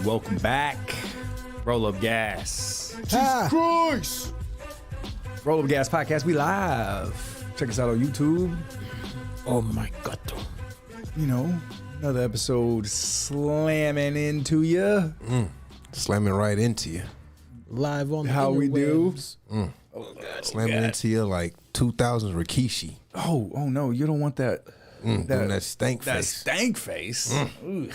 welcome back. Roll Up Gas. Jesus Christ! Roll Up Gas podcast. We live. Check us out on YouTube. Oh my God. You know, another episode slamming into you. Slamming right into you. Live on the How we do? interwebs. Oh, God. Slamming into you like 2000s Rikishi. Oh no, you don't want that. Doing that stank That face. stank face. Ugh.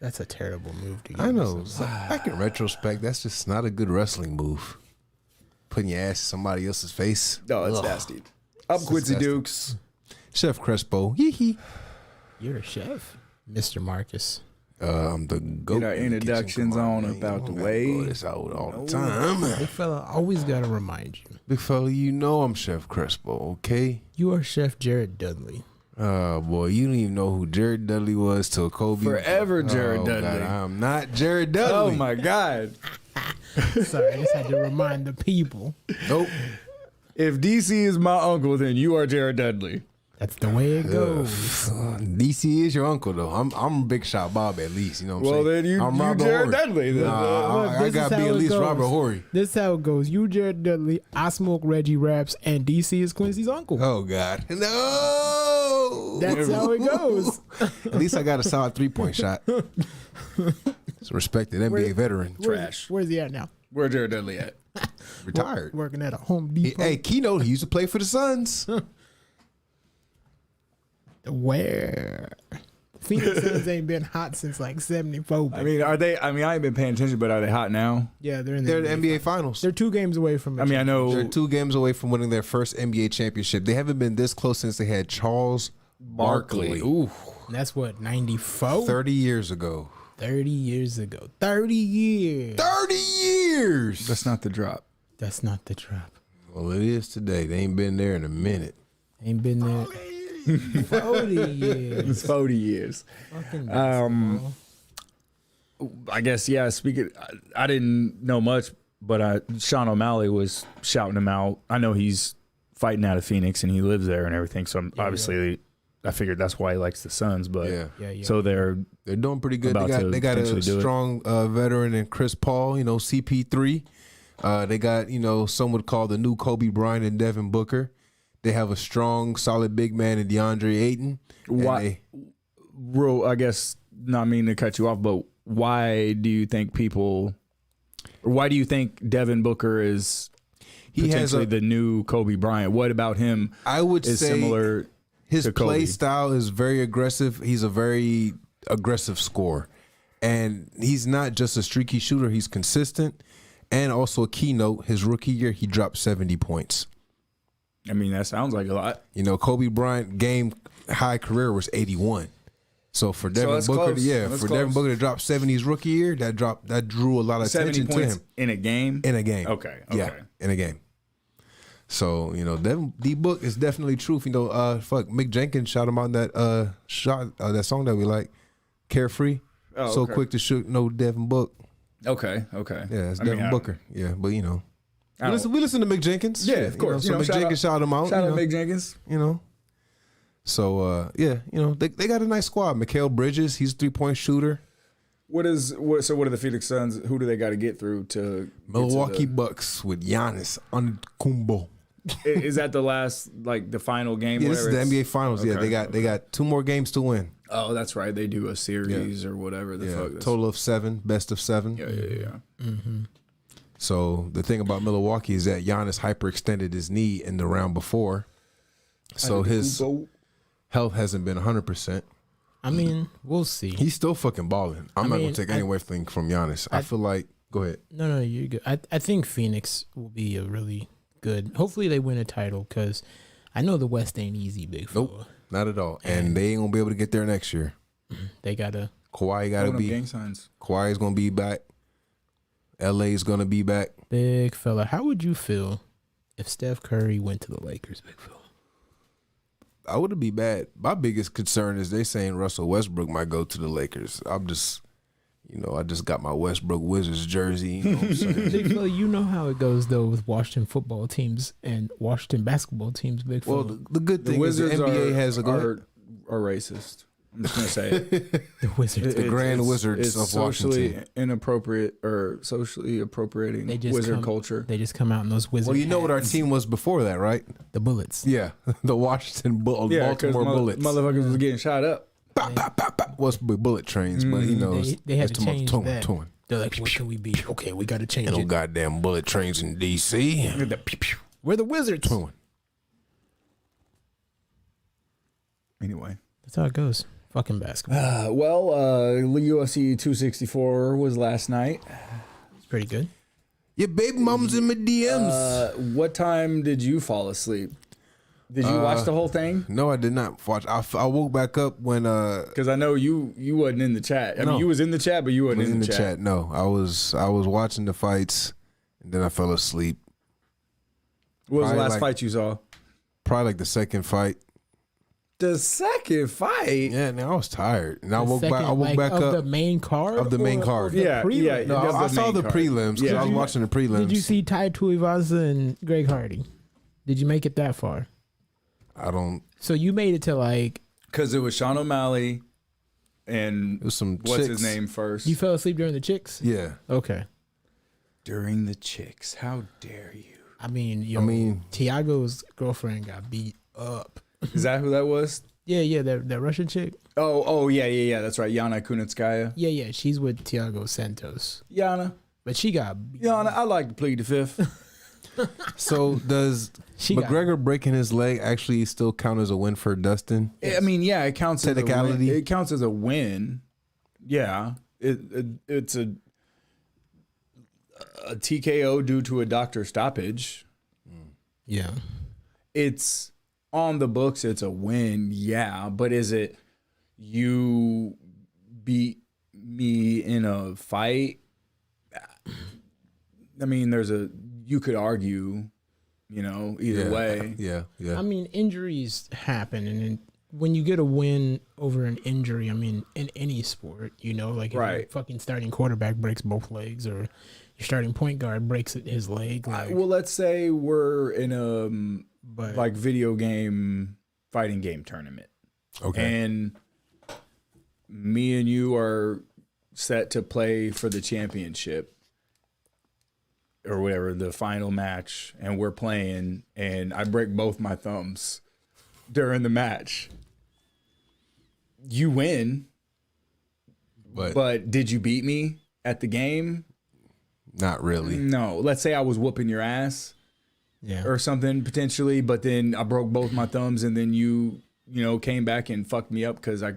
That's a terrible move to get. I know. So back in retrospect, that's just not a good wrestling move. Putting your ass in somebody else's face. No, it's Ugh. nasty. I'm Quincy disgusting. Dukes. Chef Crespo. Hee. You're a chef, Mr. Marcus. I'm the goat. Get our in the kitchen. introductions Come on man. about You the don't way. gotta go this out all the time. Big fella, always gotta remind you. Big fella, you know I'm Chef Crespo, okay? You are Chef Jared Dudley. Boy, you don't even know who Jared Dudley was till Kobe. Forever Jared Oh, Dudley. God, I'm not Jared Oh Dudley. my God. Sorry, I just had to remind the people. Nope. If DC is my uncle, then you are Jared Dudley. That's the way it goes. DC is your uncle though. I'm Big Shot Bob at least. You know what I'm Well, saying? then I'm you Robert Jared Horry. Dudley. Then. Nah, Look, I this gotta is be how at it least goes. Robert Horry. This is how it goes. You Jared Dudley, I smoke Reggie Raps, and DC is Quincy's uncle. Oh God, no! That's how it goes. At least I got a solid 3-point shot. It's a respected NBA veteran. Trash. Where's he at now? Where Jared Dudley at? Retired. Working at a Home Depot. Hey, Keynote, he used to play for the Suns. Where? Phoenix Suns ain't been hot since like 74. I mean, are they? I mean, I ain't been paying attention, but are they hot now? Yeah, they're in They're the NBA. NBA Finals. They're 2 games away from it. I mean, I know. They're 2 games away from winning their first NBA championship. They haven't been this close since they had Charles Barkley. Ooh. That's what, 94? 30 years ago. 30 years ago. 30 years. 30 years! That's not the drop. That's not the drop. Well, it is today. They ain't been there in a minute. Ain't been there. 40 years. It's 40 years. Fucking basketball. I guess, yeah, speaking, I didn't know much, but Sean O'Malley was shouting him out. I know he's fighting out of Phoenix and he lives there and everything. So obviously, I figured that's why he likes the Suns. But Yeah. so they're doing pretty good. About to They got a potentially do it. strong veteran in Chris Paul, CP3. They got, some would call the new Kobe Bryant and Devin Booker. They have a strong, solid big man in DeAndre Ayton. Why? I guess not meaning to cut you off, but why do you think why do you think Devin Booker is potentially the new Kobe Bryant? What about him I would is say similar his to Kobe? play style is very aggressive. He's a very aggressive scorer. And he's not just a streaky shooter. He's consistent. And also a keynote, his rookie year, he dropped 70 points. I mean, that sounds like a lot. Kobe Bryant game high career was 81. So for Devin that's Booker, close. That's for close. Devin Booker to drop 70 his rookie year, that drew a lot of 70 attention to points him in a game? in a game. Okay. Yeah, in a game. So, Devin D Book is definitely truth. Mick Jenkins shot him on that that song that we like, Carefree. Oh, so okay. quick to shoot, no Devin Book. Okay. Yeah, it's I mean, Devin Booker. Yeah, but we I listen to Mick Jenkins. Yeah, Shit, of course. So Mick Jenkins shot him out. Shout out Mick Jenkins. So they got a nice squad. Mikal Bridges, he's a 3-point shooter. So what are the Phoenix Suns? Who do they got to get through to Milwaukee Bucks with Giannis Antetokounmpo. Is that the last, like the final game? Yeah, this is whatever the it's- NBA Finals. Yeah, Okay, they got 2 more games to win. Oh, that's right. They do a series or whatever the fuck. Total of 7, best of 7. Yeah. So the thing about Milwaukee is that Giannis hyperextended his knee in the round before, so his health hasn't been 100%. I mean, we'll see. He's still fucking balling. I'm not gonna take anything from Giannis. I feel like. Go ahead. No, you're good. I think Phoenix will be a really good. Hopefully, they win a title because I know the West ain't easy, big fella. Nope, not at all. And they ain't gonna be able to get there next year. They gotta. Kawhi gotta be. gang signs. Kawhi is gonna be back. LA is gonna be back. Big fella, how would you feel if Steph Curry went to the Lakers, big fella? I wouldn't be bad. My biggest concern is they saying Russell Westbrook might go to the Lakers. I'm just, I just got my Westbrook Wizards jersey. You know what I'm saying? Big fella, you know how it goes though with Washington football teams and Washington basketball teams, big fella. Well, the good The thing is the Wizards NBA has a are racist. I'm just gonna say it. The Wizards. The Grand It's- Wizards it's of socially Washington. inappropriate or socially appropriating They just wizard come- culture. They just come out in those Wizard. Well, you know what our hats. team was before that, right? The Bullets. Yeah, the Washington Yeah, because Baltimore Bullets. motherfuckers was getting shot up. Bop, bop, bop, bop. Was bullet trains, but you know, They had it's to change that. torn. They're like, what can we be? Okay, we got to change No it. goddamn bullet trains in D.C. We're the Wizards. Torn. Anyway. That's how it goes. Fucking basketball. UFC 264 was last night. It's pretty good. Your baby mom's in my DMs. What time did you fall asleep? Did you watch the whole thing? No, I did not watch. I woke back up when Because I know you wasn't in the chat. I mean, No. you was in the chat, but you wasn't was in the chat. No, I was watching the fights, and then I fell asleep. What was the Probably last like- fight you saw? Probably like the second fight. The second fight. Yeah, and I was tired, and I The woke back. second, I woke like, back of up. the main card. Of the main or card. the Yeah, prelim? yeah. No, That's I the saw main the card. prelims because Yeah. I was watching the prelims. Did you see Tai Tuivasa and Greg Hardy? Did you make it that far? I don't. So you made it to like Because it was Sean O'Malley and It was some. what's chicks. his name first? you fell asleep during the chicks. Yeah, Okay. During the chicks. How dare you? I mean, Tiago's girlfriend got beat up. Is that who that was? Yeah, that Russian chick. Oh, yeah. That's right. Yana Kunitskaya. Yeah, she's with Tiago Santos, Yana. but she got beat. Yana, I like to plead the fifth. So does She got- McGregor breaking his leg actually still count as a win for Dustin? I mean, yeah, it counts as a win. Technicality? It counts as a win. Yeah. It's a TKO due to a doctor stoppage. Yeah. It's on the books, it's a win, yeah, but is it you beat me in a fight? I mean, you could argue, either way. Yeah. I mean, injuries happen, and then when you get a win over an injury, I mean, in any sport, like if your Right. fucking starting quarterback breaks both legs, or your starting point guard breaks his leg. Like, Well, let's say we're in a but video game fighting game tournament. Okay. And me and you are set to play for the championship or whatever, the final match, and we're playing, and I break both my thumbs during the match. You win, but did you beat me at the game? Not really. No. Let's say I was whooping your ass yeah, or something potentially, but then I broke both my thumbs, and then you came back and fucked me up because I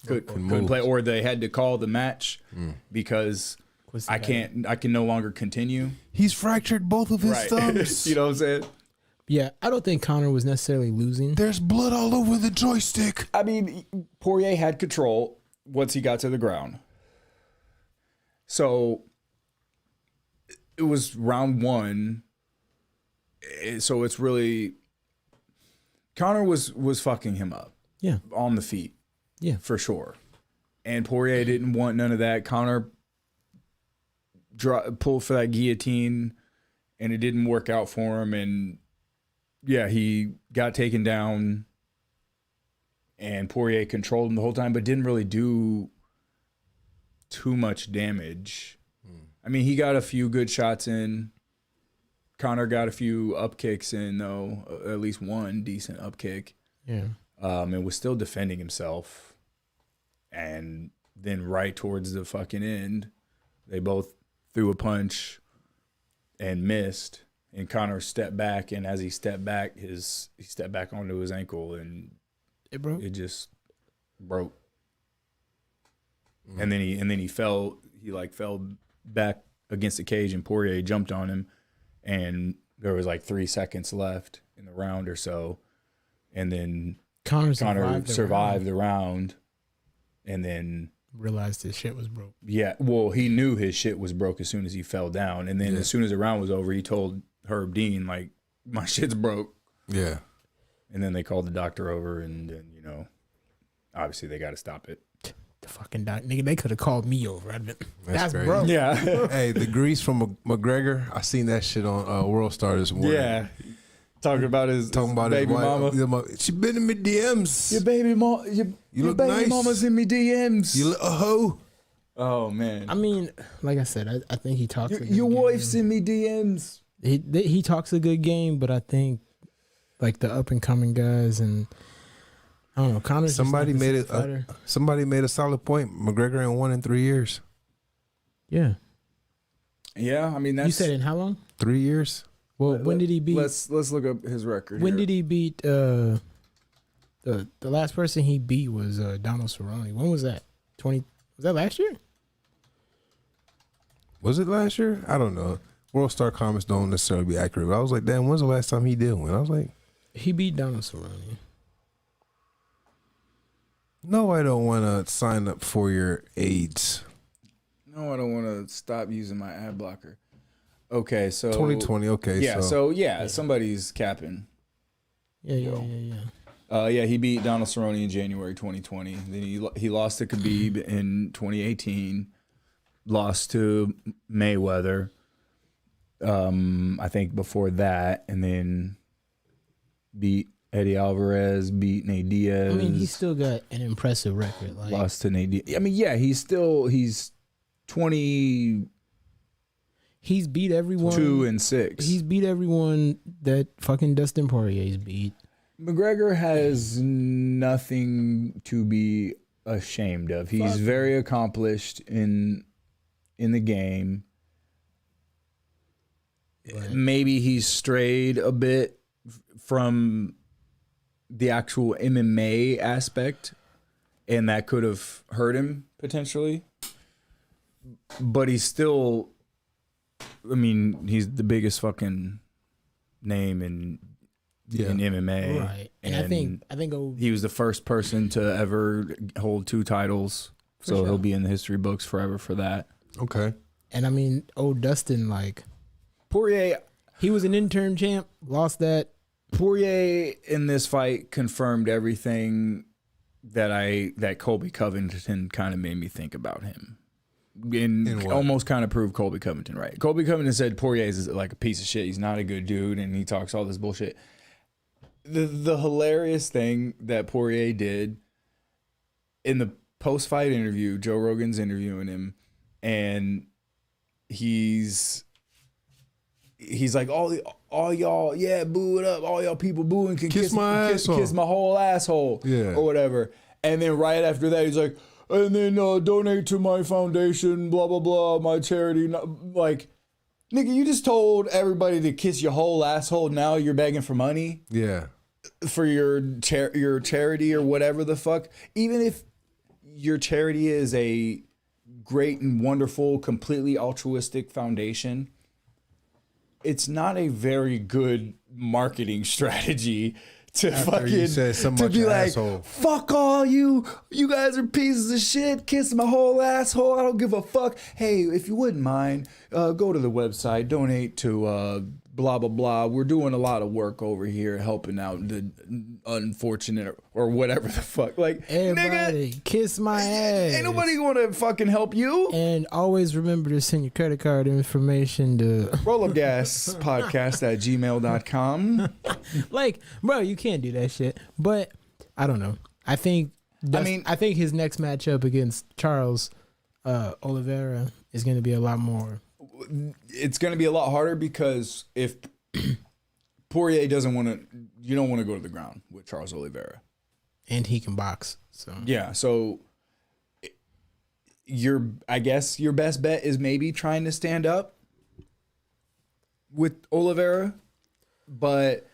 couldn't move. play, or they had to call the match because I can no longer continue. He's fractured both of his thumbs. You know what I'm saying? Yeah, I don't think Connor was necessarily losing. There's blood all over the joystick. I mean, Poirier had control once he got to the ground. So it was round one. So it's really Connor was fucking him up. Yeah, On the feet. Yeah. For sure. And Poirier didn't want none of that. Connor pulled for that guillotine, and it didn't work out for him. And yeah, he got taken down, and Poirier controlled him the whole time, but didn't really do too much damage. I mean, he got a few good shots in. Connor got a few up kicks in, though, at least one decent up kick. yeah. And was still defending himself. And then right towards the fucking end, they both threw a punch and missed. And Connor stepped back, and as he stepped back, he stepped back onto his ankle, and It broke. it just broke. And then he fell. He fell back against the cage, and Poirier jumped on him, and there was 3 seconds left in the round or so, and then Connor survived the round, and then realized his shit was broke. he knew his shit was broke as soon as he fell down, and then as soon as the round was over, he told Herb Dean my shit's broke, Yeah. and then they called the doctor over, and then obviously they got to stop it. The fucking doc, nigga, they could have called me over. I'd been, that's crazy. broke. Yeah, Hey, the grease from McGregor. I seen that shit on World Star this morning. yeah. Talking about his baby mama. She been in my DMs. Your baby mama. Your look baby nice. mama's in me DMs. You look a hoe. Oh man. I mean, like I said, I think he talks. Your wife's in me DMs. He talks a good game, but I think like the up and coming guys and I don't know. Connor's Somebody just made not the fighter. Somebody made a solid point. McGregor ain't won in 3 years. Yeah. Yeah, I mean that's. You said in how long? 3 years. Well, when did he beat? Let's look up his record. When here. did he beat? The last person he beat was Donald Cerrone. When was that? Was that last year? Was it last year? I don't know. World Star comments don't necessarily be accurate. But I was like, damn, when's the last time he did win? I was like, He beat Donald Cerrone. no, I don't want to sign up for your AIDS. No, I don't want to stop using my ad blocker. Okay, so 2020. Okay, Yeah, so somebody's capping. Yeah. Yeah, he beat Donald Cerrone in January 2020. Then he lost to Khabib in 2018. Lost to Mayweather. I think before that, and then beat Eddie Alvarez, beat Nate Diaz. I mean, he's still got an impressive record. Like, lost to Nate Diaz. I mean, yeah, he's 20. he's beat everyone. 2-6. He's beat everyone that fucking Dustin Poirier's beat. McGregor has nothing to be ashamed of. He's very accomplished in the game. Right. Maybe he's strayed a bit from the actual MMA aspect, and that could have hurt him potentially. But he's still, I mean, he's the biggest fucking name in MMA. Right. And I think he was the first person to ever hold 2 titles. So sure. he'll be in the history books forever for that. Okay. and I mean, old Dustin, like, Poirier he was an interim champ, lost that. Poirier in this fight confirmed everything that Colby Covington kind of made me think about him. And what? almost kind of proved Colby Covington right. Colby Covington said Poirier is like a piece of shit. He's not a good dude, and he talks all this bullshit. The hilarious thing that Poirier did in the post-fight interview, Joe Rogan's interviewing him, and he's like, all y'all, yeah, boo it up. All y'all people booing can Kiss my asshole. kiss my whole asshole, Yeah. or whatever. And then right after that, he's like, and then donate to my foundation, blah blah blah, my charity. Like, nigga, you just told everybody to kiss your whole asshole. Now you're begging for money Yeah. for your charity or whatever the fuck. Even if your charity is a great and wonderful, completely altruistic foundation, it's not a very good marketing strategy to After you said so to much be like, asshole. fuck all you guys are pieces of shit, kiss my whole asshole, I don't give a fuck. Hey, if you wouldn't mind, go to the website, donate to blah blah blah. We're doing a lot of work over here helping out the unfortunate or whatever the fuck. Like, Everybody, nigga, kiss my ass. ain't nobody gonna fucking help you. And always remember to send your credit card information to rollupgaspodcast@gmail.com. like, bro, you can't do that shit. But I don't know. I think I think his next matchup against Charles Oliveira is going to be a lot more. It's going to be a lot harder because if Poirier doesn't want to, you don't want to go to the ground with Charles Oliveira. And he can box. So Yeah, so I guess your best bet is maybe trying to stand up with Oliveira, but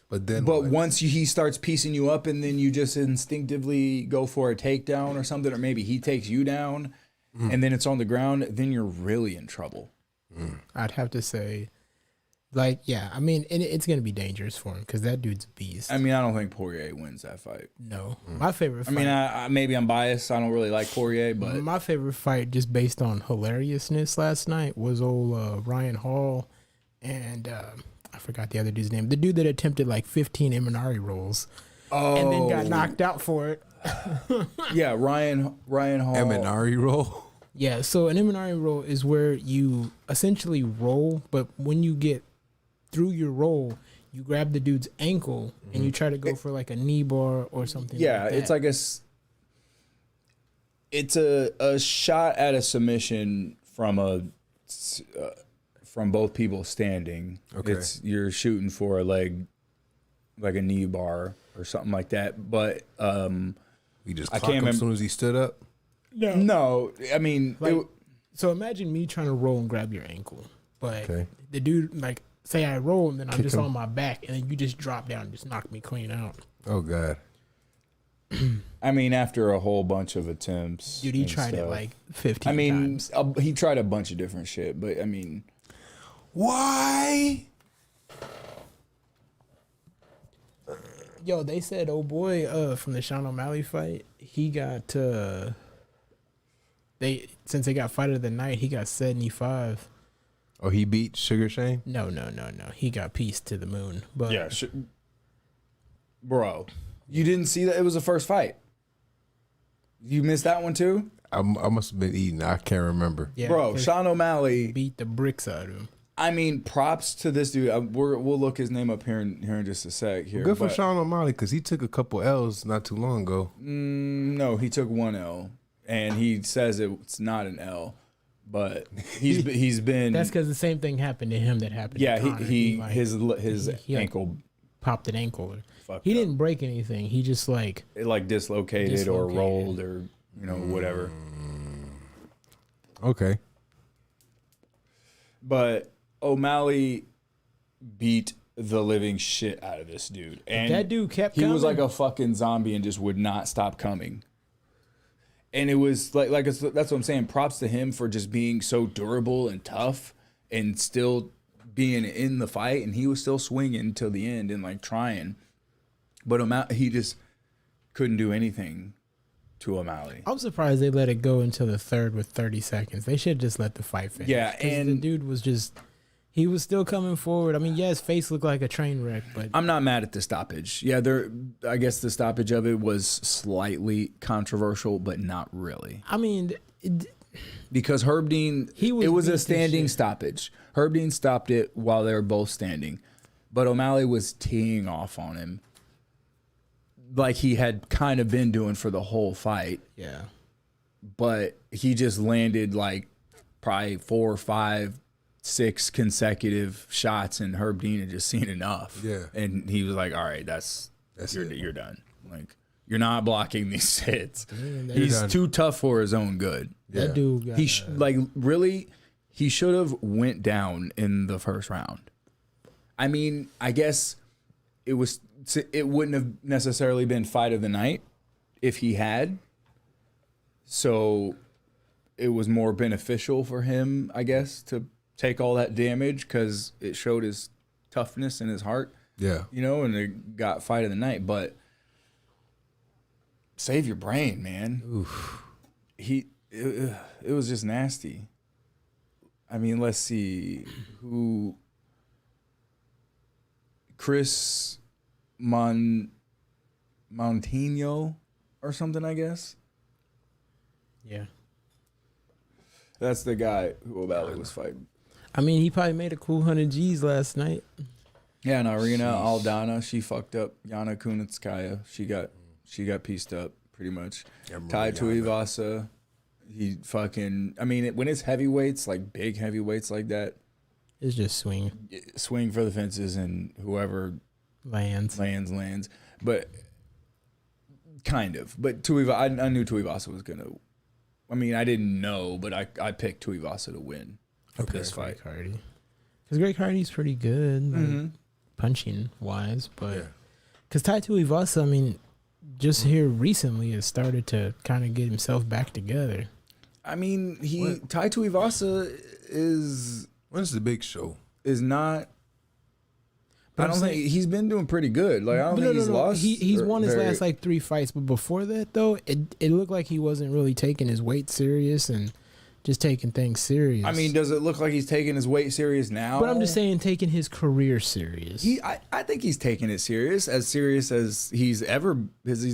But then once he starts piecing you up and then you just instinctively go for a takedown or something, or maybe he takes you down and then it's on the ground, then you're really in trouble. I'd have to say, like, yeah, I mean, it's going to be dangerous for him because that dude's a beast. I mean, I don't think Poirier wins that fight. No. My favorite fight. I mean, I maybe I'm biased. I don't really like Poirier, but my favorite fight, just based on hilariousness last night, was old Ryan Hall and I forgot the other dude's name. The dude that attempted like 15 Imanari rolls and then got knocked out for it. yeah, Ryan Hall. Eminari roll. Yeah, so an Imanari roll is where you essentially roll, but when you get through your roll, you grab the dude's ankle and you try to go for like a knee bar or something. Yeah, like that. it's like it's a shot at a submission from both people standing. Okay. You're shooting for a leg, like a knee bar or something like that. But He just I clocked can't him as remember. soon as he stood up. No, I mean, Like, so imagine me trying to roll and grab your ankle, but the dude, like, say I roll and then I'm just him. on my back, and then you just drop down and just knock me clean out. Oh God. I mean, after a whole bunch of attempts, Dude, he and tried it stuff. like 15 I mean, times. he tried a bunch of different shit, but I mean, Why? Yo, they said, oh boy, from the Sean O'Malley fight, he got since they got fight of the night, he got 75. Oh, he beat Sugar Shane? No. He got peace to the moon. But yeah, bro, you didn't see that? It was the first fight. You missed that one too, I must have been eating. I can't remember. yeah, bro. 'cause Sean O'Malley. he beat the bricks out of him. I mean, props to this dude. We'll look his name up here in just a sec. Here, Good for but, Sean O'Malley because he took a couple L's not too long ago. No, he took one L, and he says it's not an L, but he's been. That's because the same thing happened to him that happened. yeah. to Conor. His he, like, ankle popped an ankle. fucked He up. didn't break anything. He just like It like dislocated or Dislocated. rolled or whatever. Okay. But O'Malley beat the living shit out of this dude, and that dude kept. he was like coming. a fucking zombie and just would not stop coming. And it was like that's what I'm saying. Props to him for just being so durable and tough and still being in the fight. And he was still swinging till the end and like trying. But he just couldn't do anything to O'Malley. I'm surprised they let it go until the third with 30 seconds. They should just let the fight finish. Yeah, 'Cause the and- dude was just. He was still coming forward. I mean, yeah, his face looked like a train wreck, but I'm not mad at the stoppage. Yeah, I guess the stoppage of it was slightly controversial, but not really. I mean, Because Herb Dean, He was it was beat a to standing shit. stoppage. Herb Dean stopped it while they were both standing, but O'Malley was teeing off on him, like he had kind of been doing for the whole fight. yeah. But he just landed like probably 4, 5, 6 consecutive shots, and Herb Dean had just seen enough. Yeah. And he was like, "All right, That's it. you're done. Like you're not blocking these hits. that- He's done. too tough for his own good. Yeah. That dude got. He he should have went down in the first round. I mean, I guess it wouldn't have necessarily been fight of the night if he had. So it was more beneficial for him, I guess, to take all that damage because it showed his toughness and his heart, Yeah. and it got fight of the night. But save your brain, man. Oof. It was just nasty. I mean, let's see who. Chris Montino or something, I guess. yeah. That's the guy who O'Malley was fighting. I mean, he probably made a cool 100 G's last night. Yeah, and Irina Aldana, she fucked up Yana Kunitskaya. She got pieced up pretty much. Tai Tuivasa, he fucking. I mean, when it's heavyweights, like big heavyweights like that, It's just swing swing for the fences and whoever lands. lands. But kind of. But I knew Tuivasa was gonna. I mean, I didn't know, but I picked Tuivasa to win this fight. Greg Hardy. Because Greg Hardy's pretty good, like, punching wise, but because Tai Tuivasa, I mean, just here recently has started to kind of get himself back together. I mean, Tai Tuivasa When's the big show? is not. But I I'm don't think saying- he's been doing pretty good. Like I don't think he's lost. He's or won his very- last like 3 fights, but before that though, it looked like he wasn't really taking his weight serious and just taking things serious. I mean, does it look like he's taking his weight serious now? but I'm just saying, taking his career serious. I think he's taking it serious as he's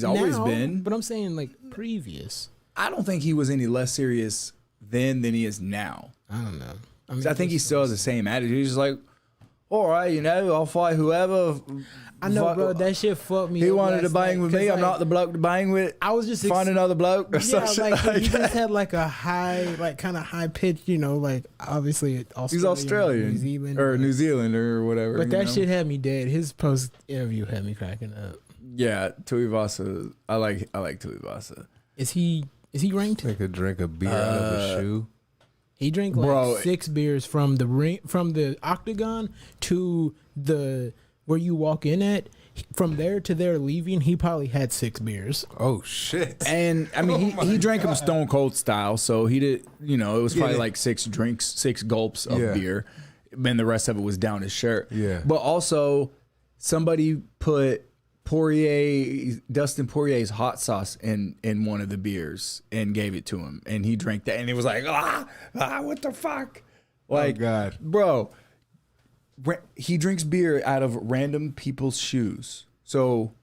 always Now, been. But I'm saying like previous. I don't think he was any less serious then than he is now. I don't know. I 'Cause I think he still has the same attitude. He's just like, all right, I'll fight whoever. I know, bro. That shit fucked me. He up wanted to last bang night, with 'cause, me. I'm like, not the bloke to bang with. I was just Find another bloke. Or some yeah, shit like he that. just had like a high, like kind of high pitch, like obviously He's Australian New Zealand, or New Zealander or whatever. But that shit had me dead. His post interview had me cracking up. Yeah, Tuivasa. I like Tuivasa. Is he ranked? They could drink a beer out of a shoe. He drank like Bro. 6 beers from the ring, from the octagon to the where you walk in at. From there to there leaving, he probably had 6 beers. Oh shit! And I mean, he drank them Stone Cold style, so he did. It was probably Yeah. like 6 drinks, 6 gulps of Yeah. beer, and the rest of it was down his shirt. Yeah. But also, somebody put Dustin Poirier's hot sauce in one of the beers and gave it to him, and he drank that, and it was like, what the fuck? Like, God. bro. He drinks beer out of random people's shoes. So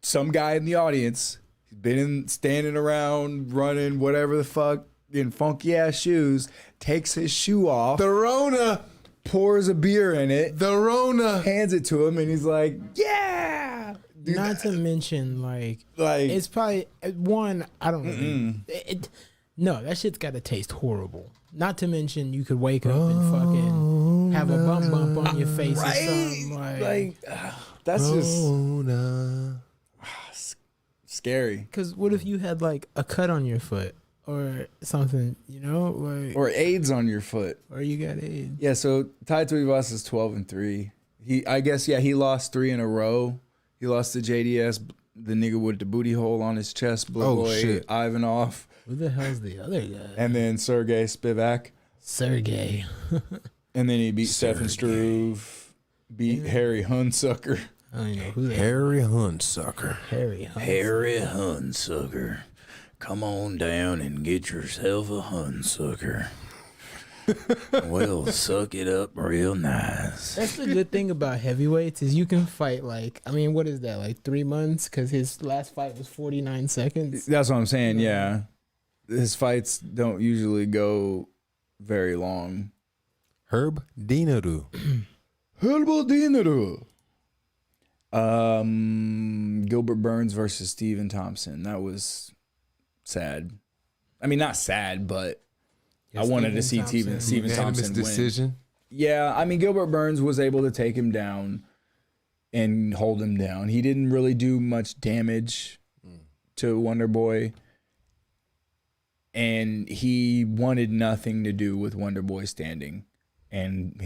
some guy in the audience, he's been standing around, running, whatever the fuck, in funky ass shoes, takes his shoe off, The Rona, pours a beer in it, the Rona. hands it to him, and he's like, yeah. Dude, Not to mention, like like it's probably one. I don't know. No, that shit's got to taste horrible. Not to mention, you could wake up and fucking have a bump on your face or something. Like, that's just Rona. scary. because what if you had like a cut on your foot or something? Like, Or AIDS on your foot. or you got AIDS. Yeah, so Tai Tuivasa is 12-3. He lost 3 in a row. He lost to JDS, the nigga with the booty hole on his chest, Blue Boy shit. Ivanov, Who the hell's the other guy? and then Sergey Spivak. Sergey. And then he beat Stefan Struve, beat Harry Hunsucker. I don't even know who that Harry Hunsucker. Harry. Huh? Harry Hunsucker. Come on down and get yourself a Hunsucker. We'll suck it up real nice. That's the good thing about heavyweights is you can fight what is that, like 3 months? Because his last fight was 49 seconds. That's what I'm saying, yeah. His fights don't usually go very long. Herb Dinaru. Herbal dinner. Gilbert Burns versus Stephen Thompson. That was sad. I mean, not sad, but I wanted to see Stephen Unanimous Thompson win. decision. Yeah, I mean, Gilbert Burns was able to take him down and hold him down. He didn't really do much damage to Wonder Boy, and he wanted nothing to do with Wonder Boy standing. And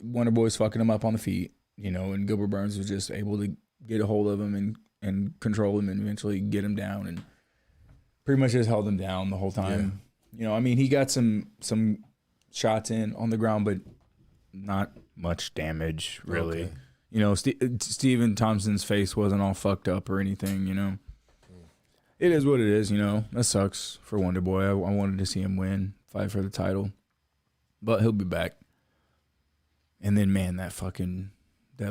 Wonder Boy's fucking him up on the feet, and Gilbert Burns was just able to get a hold of him and control him and eventually get him down, and pretty much just held him down the whole time. I mean, he got some shots in on the ground, but not much damage, really. Okay. Stephen Thompson's face wasn't all fucked up or anything, It is what it is, That sucks for Wonder Boy. I wanted to see him fight for the title. But he'll be back. And then, man, that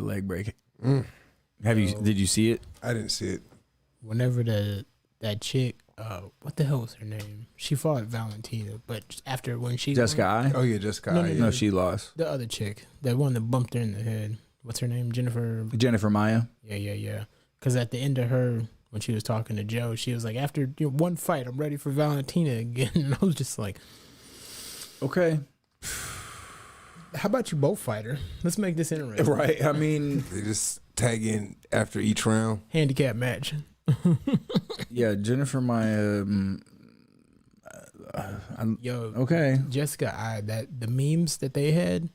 leg break. Did you see it? I didn't see it. Whenever that chick, what the hell was her name? She fought Valentina, but after when she Jessica won, I? Oh yeah, Jessica. No, no, yeah. No, she lost. the other chick, that one that bumped her in the head. What's her name? Jennifer Maya. Yeah. Because at the end of her, when she was talking to Joe, she was like, after one fight, I'm ready for Valentina again. And I was just like, Okay. how about you both fight her? Let's make this interesting. Right. I mean, They just tag in after each round. Handicap match. yeah, Jennifer Maya. Yo, Okay. Jessica the memes that they had,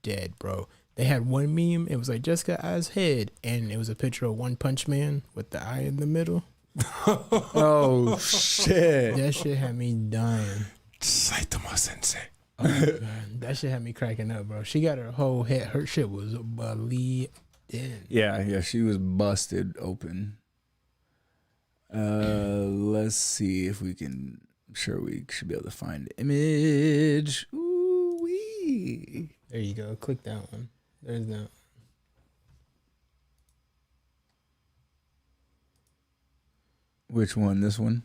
dead, bro. They had one meme. It was like Jessica I's head, and it was a picture of One Punch Man with the eye in the middle. Oh, shit. That shit had me dying. Saitama Sensei. Man, that shit had me cracking up, bro. She got her whole head. Her shit was bleeding. Yeah, she was busted open. Let's see if we can. I'm sure we should be able to find the image. Ooh wee. There you go. Click that one. There's that. Which one? This one?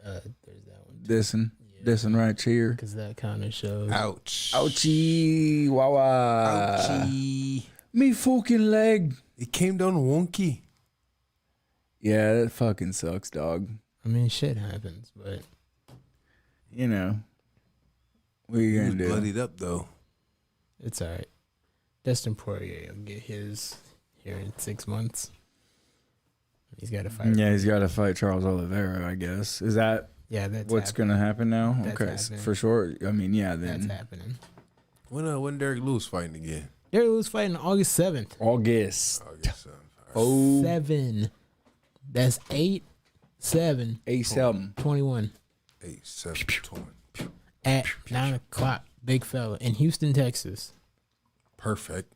There's that one. This one? Yeah. This one right here. Because that kind of shows. Ouch. Ouchie, wawa. Ouchie. Me fucking leg. It came down wonky. Yeah, that fucking sucks, dog. I mean, shit happens, but You know. What are you He gonna was do? bloodied up though. it's all right. Dustin Poirier will get his here in 6 months. He's got to fight. Yeah, he's got to fight Charles Oliveira, I guess. Is that Yeah, that's what's happening. going to happen now? That's Okay, happening. for sure. I mean, yeah, That's then happening. When Derek Lewis fighting again? Derek Lewis fighting August 7th. August. I guess so. Oh, 7. That's 8, 7, 8-7. 21 8, 7, 20. at 9 o'clock. Big fella in Houston, Texas, Perfect.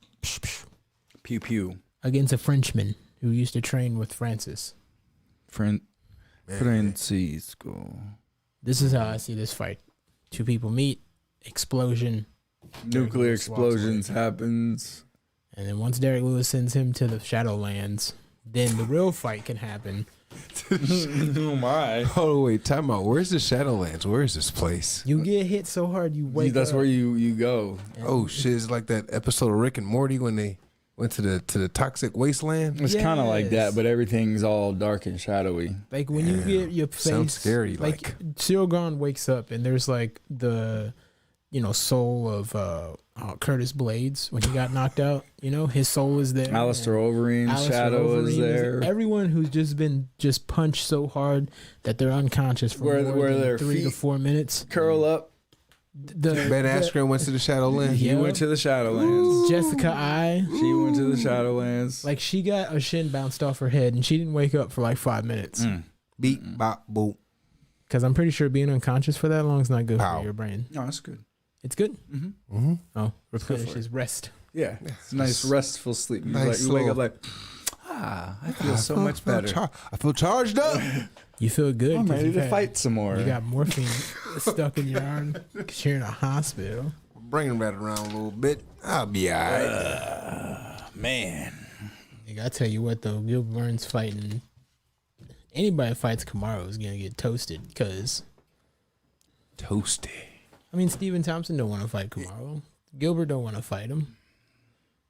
Pew pew. against a Frenchman who used to train with Francis. Francisco. This is how I see this fight. Two people meet, explosion, Nuclear Lewis walks away. explosions happens. and then once Derek Lewis sends him to the Shadowlands, then the real fight can happen. Oh my. Oh wait, time out. Where's the Shadowlands? Where is this place? You get hit so hard you wake That's up. where you go. Oh shit! It's like that episode of Rick and Morty when they went to the toxic wasteland. It's kind of like Yes. that, but everything's all dark and shadowy. Like when you get your face, Sounds scary, Like Cyril Gahn wakes up and there's like the, soul of Curtis Blades when he got knocked out. His soul is there. Alistair and Overeem's Alistair shadow is Overeem there. Everyone who's just been punched so hard that they're unconscious for Where more than their 3 to feet 4 minutes. Curl up. Ben Askren went to the Shadowlands. He Yeah. went to the Shadowlands. Jessica I, She went to the Shadowlands. like she got a shin bounced off her head and she didn't wake up for like 5 minutes. Beat, bop, boop. Because I'm pretty sure being unconscious for that long is not good Pow. for your brain. No, that's good. It's good. Mm-hmm. Oh, replenishes rest. Yeah, it's a nice restful sleep. You, Nice you wake little- up like, I feel so much better. I feel charged up. You feel good. I'm 'cause ready you've to had- fight some more. You got morphine stuck in your arm because you're in a hospital. Bring that around a little bit. I'll be alright. Man. I gotta tell you what though, Gilbert Burns fighting anybody that fights Kamaru is gonna get toasted because Toasty. Stephen Thompson don't want to fight Kamaru. Gilbert don't want to fight him.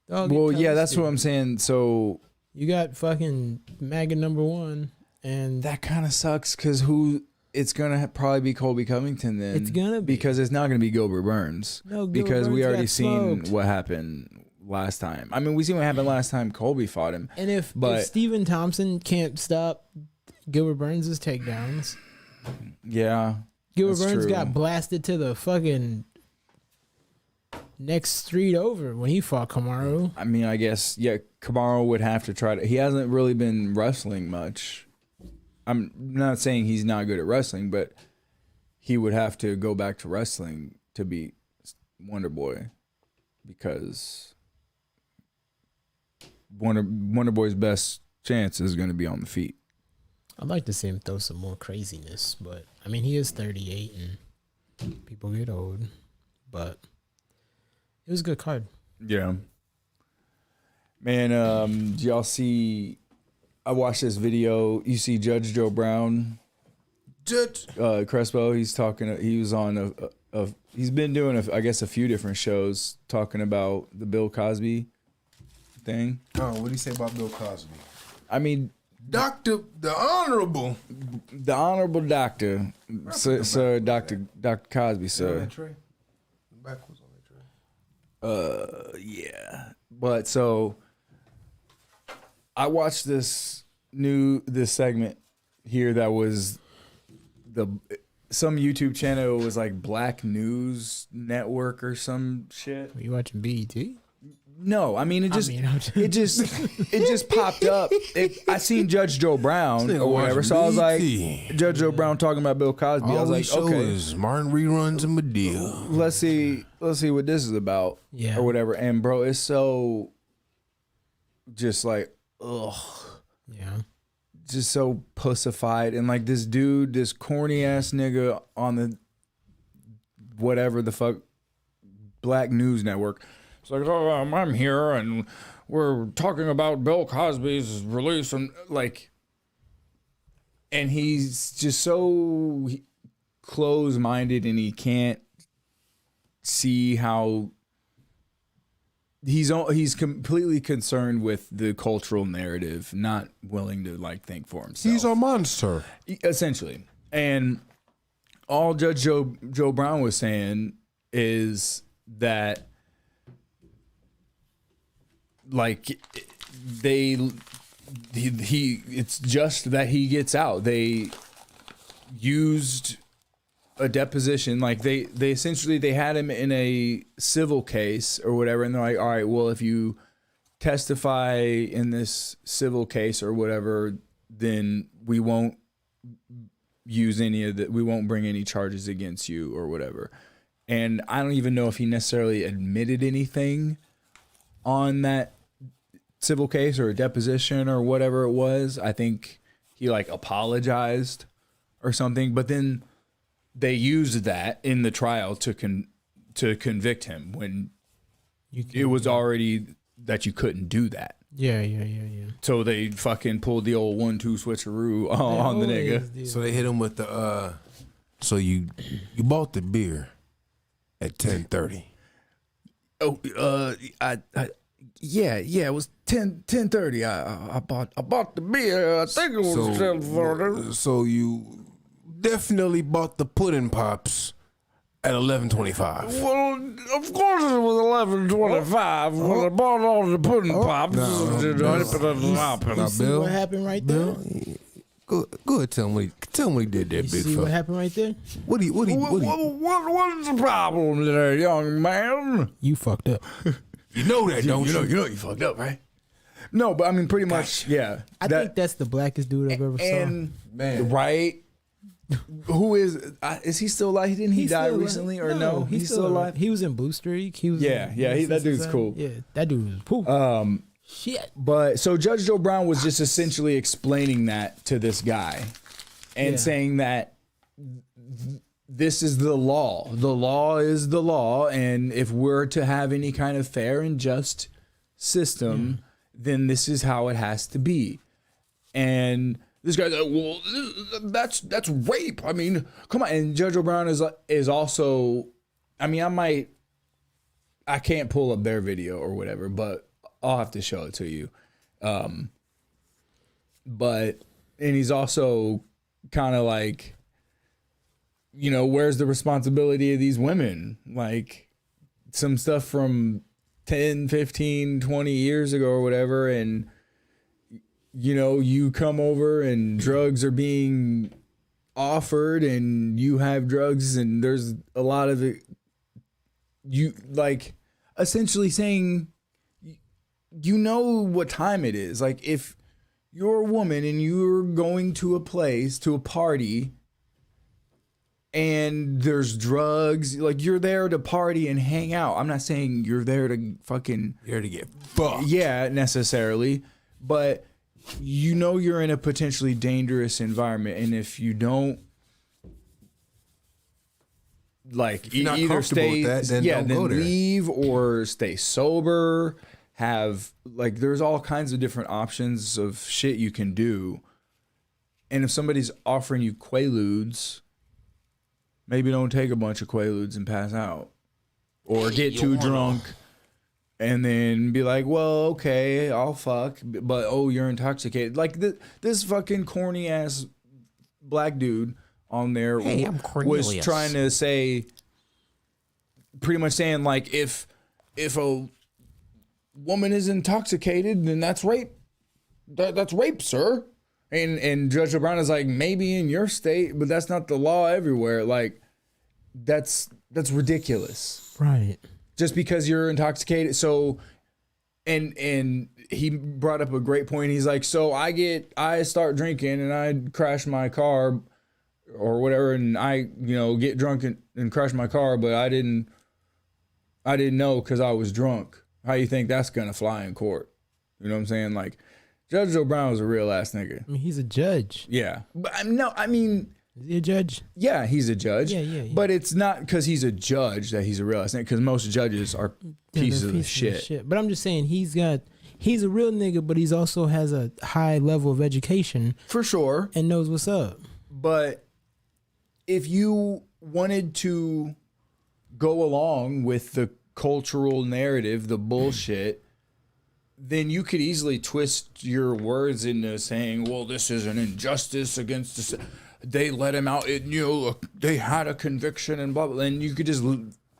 They'll get Well, yeah, that's toasted. what I'm saying. So You got fucking MAGA #1 and that kind of sucks because it's gonna probably be Colby Covington then. It's gonna be. because it's not gonna be Gilbert Burns. No, Gilbert because we Burns already got seen smoked. what happened last time. I mean, we seen what happened last time Colby fought him. And if But- Stephen Thompson can't stop Gilbert Burns' takedowns, Yeah, Gilbert That's Burns true. got blasted to the fucking next street over when he fought Kamaru. I mean, I guess Kamaru would have to try to. He hasn't really been wrestling much. I'm not saying he's not good at wrestling, but he would have to go back to wrestling to beat Wonder Boy because Wonder Boy's best chance is going to be on the feet. I'd like to see him throw some more craziness, but he is 38 and people get old. But it was a good card. Yeah. Man, do y'all see? I watched this video. You see Judge Joe Brown, Judge. Crespo. He's talking. He was on he's been doing I guess a few different shows talking about the Bill Cosby thing. Oh, what do you say about Bill Cosby? I mean, The Honorable. the honorable doctor, sir, Dr. Cosby, sir. Tray? Backwards on that tray. Yeah. But so I watched this segment here that was some YouTube channel. It was like Black News Network or some shit. Are you watching BET? No, I mean it just I'm it just popped up. I seen Judge Joe Brown This nigga or whatever, watching so I was like, BET. Judge Joe Brown talking about Bill Cosby. I All was we like, show okay, is Martin reruns and Medea. let's see what this is about, Yeah. or whatever. And bro, it's so just like, ugh, Yeah. just so pussified, and like this dude, this corny ass nigga on the whatever the fuck Black News Network. It's like, oh, I'm here and we're talking about Bill Cosby's release, and like, and he's just so closed-minded and he can't see how he's completely concerned with the cultural narrative, not willing to like think for himself. He's a monster. Essentially. And all Judge Joe Brown was saying is that like it's just that he gets out. They used a deposition, like they essentially they had him in a civil case or whatever, and they're like, all right, well, if you testify in this civil case or whatever, then we won't use any of that, we won't bring any charges against you or whatever. And I don't even know if he necessarily admitted anything on that civil case or a deposition or whatever it was. I think he like apologized or something, but then they used that in the trial to convict him when it was already that you couldn't do that. Yeah. So they fucking pulled the old 1-2 switcheroo on the nigga. So they hit him with the so you bought the beer at 10:30. Oh, yeah, it was 10:30. I bought the beer. I think it was 10:40. So you definitely bought the pudding pops at 11:25. Well, of course it was 11:25 when I bought all the pudding pops. You see what happened right there? Go ahead, tell him what he did there, You big see fella. what happened right there? What is What's the problem there, young man? You fucked up. You know that, don't you? You know you fucked up, right? No, but I mean, pretty much, yeah. I think that's the blackest dude I've ever saw. And Man. right? Who is he still alive? Didn't he die still recently alive. or no? He's still alive. He was in Blue Streak. He was Yeah, that dude's cool. Yeah, that dude was cool. Shit. But so Judge Joe Brown was just essentially explaining that to this guy and saying that this is the law. The law is the law. And if we're to have any kind of fair and just system, then this is how it has to be. And this guy's like, well, that's rape. I mean, come on. And Judge O'Brien is also, I mean, I can't pull up their video or whatever, but I'll have to show it to you. And he's also kind of like, you know, where's the responsibility of these women? Like some stuff from 10, 15, 20 years ago or whatever. And, you know, you come over and drugs are being offered and you have drugs and there's a lot of it. You like essentially saying, you know what time it is. Like if you're a woman and you're going to a place, to a party, and there's drugs, like you're there to party and hang out. I'm not saying you're there to fucking... You're to get fucked. Yeah, necessarily. But you know you're in a potentially dangerous environment. And if you don't like you're not either stay... with that, then don't go there. leave or stay sober... have like there's all kinds of different options of shit you can do. And if somebody's offering you Quaaludes, maybe don't take a bunch of Quaaludes and pass out or get too drunk and then be like, well, okay, I'll fuck, but oh, you're intoxicated. Like this fucking corny ass black dude on there was trying to say, pretty much saying like if a woman is intoxicated, then that's rape. That's rape, sir. And Judge O'Brien is like, maybe in your state, but that's not the law everywhere. Like, that's ridiculous. Right. Just because you're intoxicated. So, and he brought up a great point. He's like, so I start drinking and I crash my car or whatever, and I, get drunk and crash my car, but I didn't know because I was drunk. How you think that's gonna fly in court? You know what I'm saying? Like, Judge O'Brien was a real ass nigga. I mean, he's a judge. Yeah, but I mean, is he a judge? Yeah, he's a judge. Yeah. But it's not because he's a judge that he's a real ass nigga. Because most judges are pieces of shit. But I'm just saying he's a real nigga, but he's also has a high level of education for sure and knows what's up. But if you wanted to go along with the cultural narrative, the bullshit, then you could easily twist your words into saying, well, this is an injustice against the, they let him out, they had a conviction and blah, blah, and you could just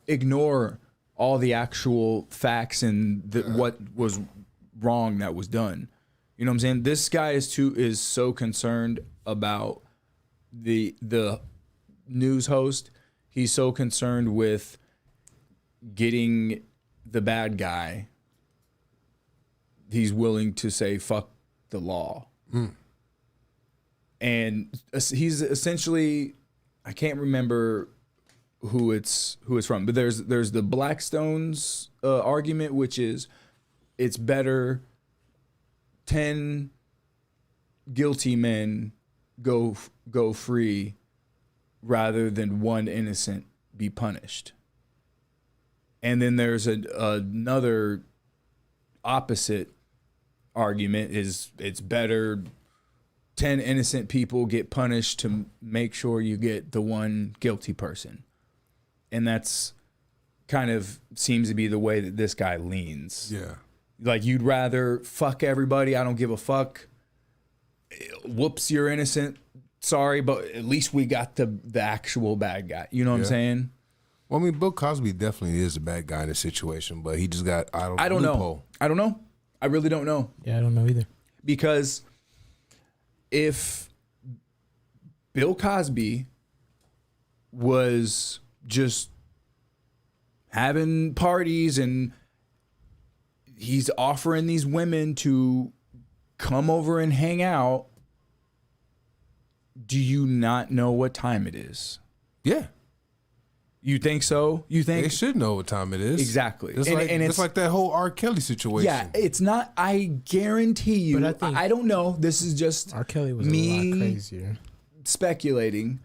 ignore all the actual facts and what was wrong that was done. You know what I'm saying? This guy is so concerned about the news host. He's so concerned with getting the bad guy. He's willing to say fuck the law. And he's essentially, I can't remember who it's from, but there's the Blackstone's argument, which is it's better 10 guilty men go free rather than one innocent be punished. And then there's another opposite argument is it's better 10 innocent people get punished to make sure you get the one guilty person. And that's kind of seems to be the way that this guy leans. Yeah. Like, you'd rather fuck everybody, I don't give a fuck. Whoops, you're innocent. Sorry, but at least we got the actual bad guy. You know what I'm saying? Well, I mean, Bill Cosby definitely is a bad guy in this situation, but he just got out of I don't loophole. know. I don't know. I really don't know. Yeah, I don't know either. Because if Bill Cosby was just having parties and he's offering these women to come over and hang out, do you not know what time it is? Yeah. You think so? You think They should know what time it is. Exactly. It's it's like that whole R. Kelly situation. Yeah, it's not. I guarantee you. But I think- I don't know. This is just R. Kelly was me a lot crazier. speculating.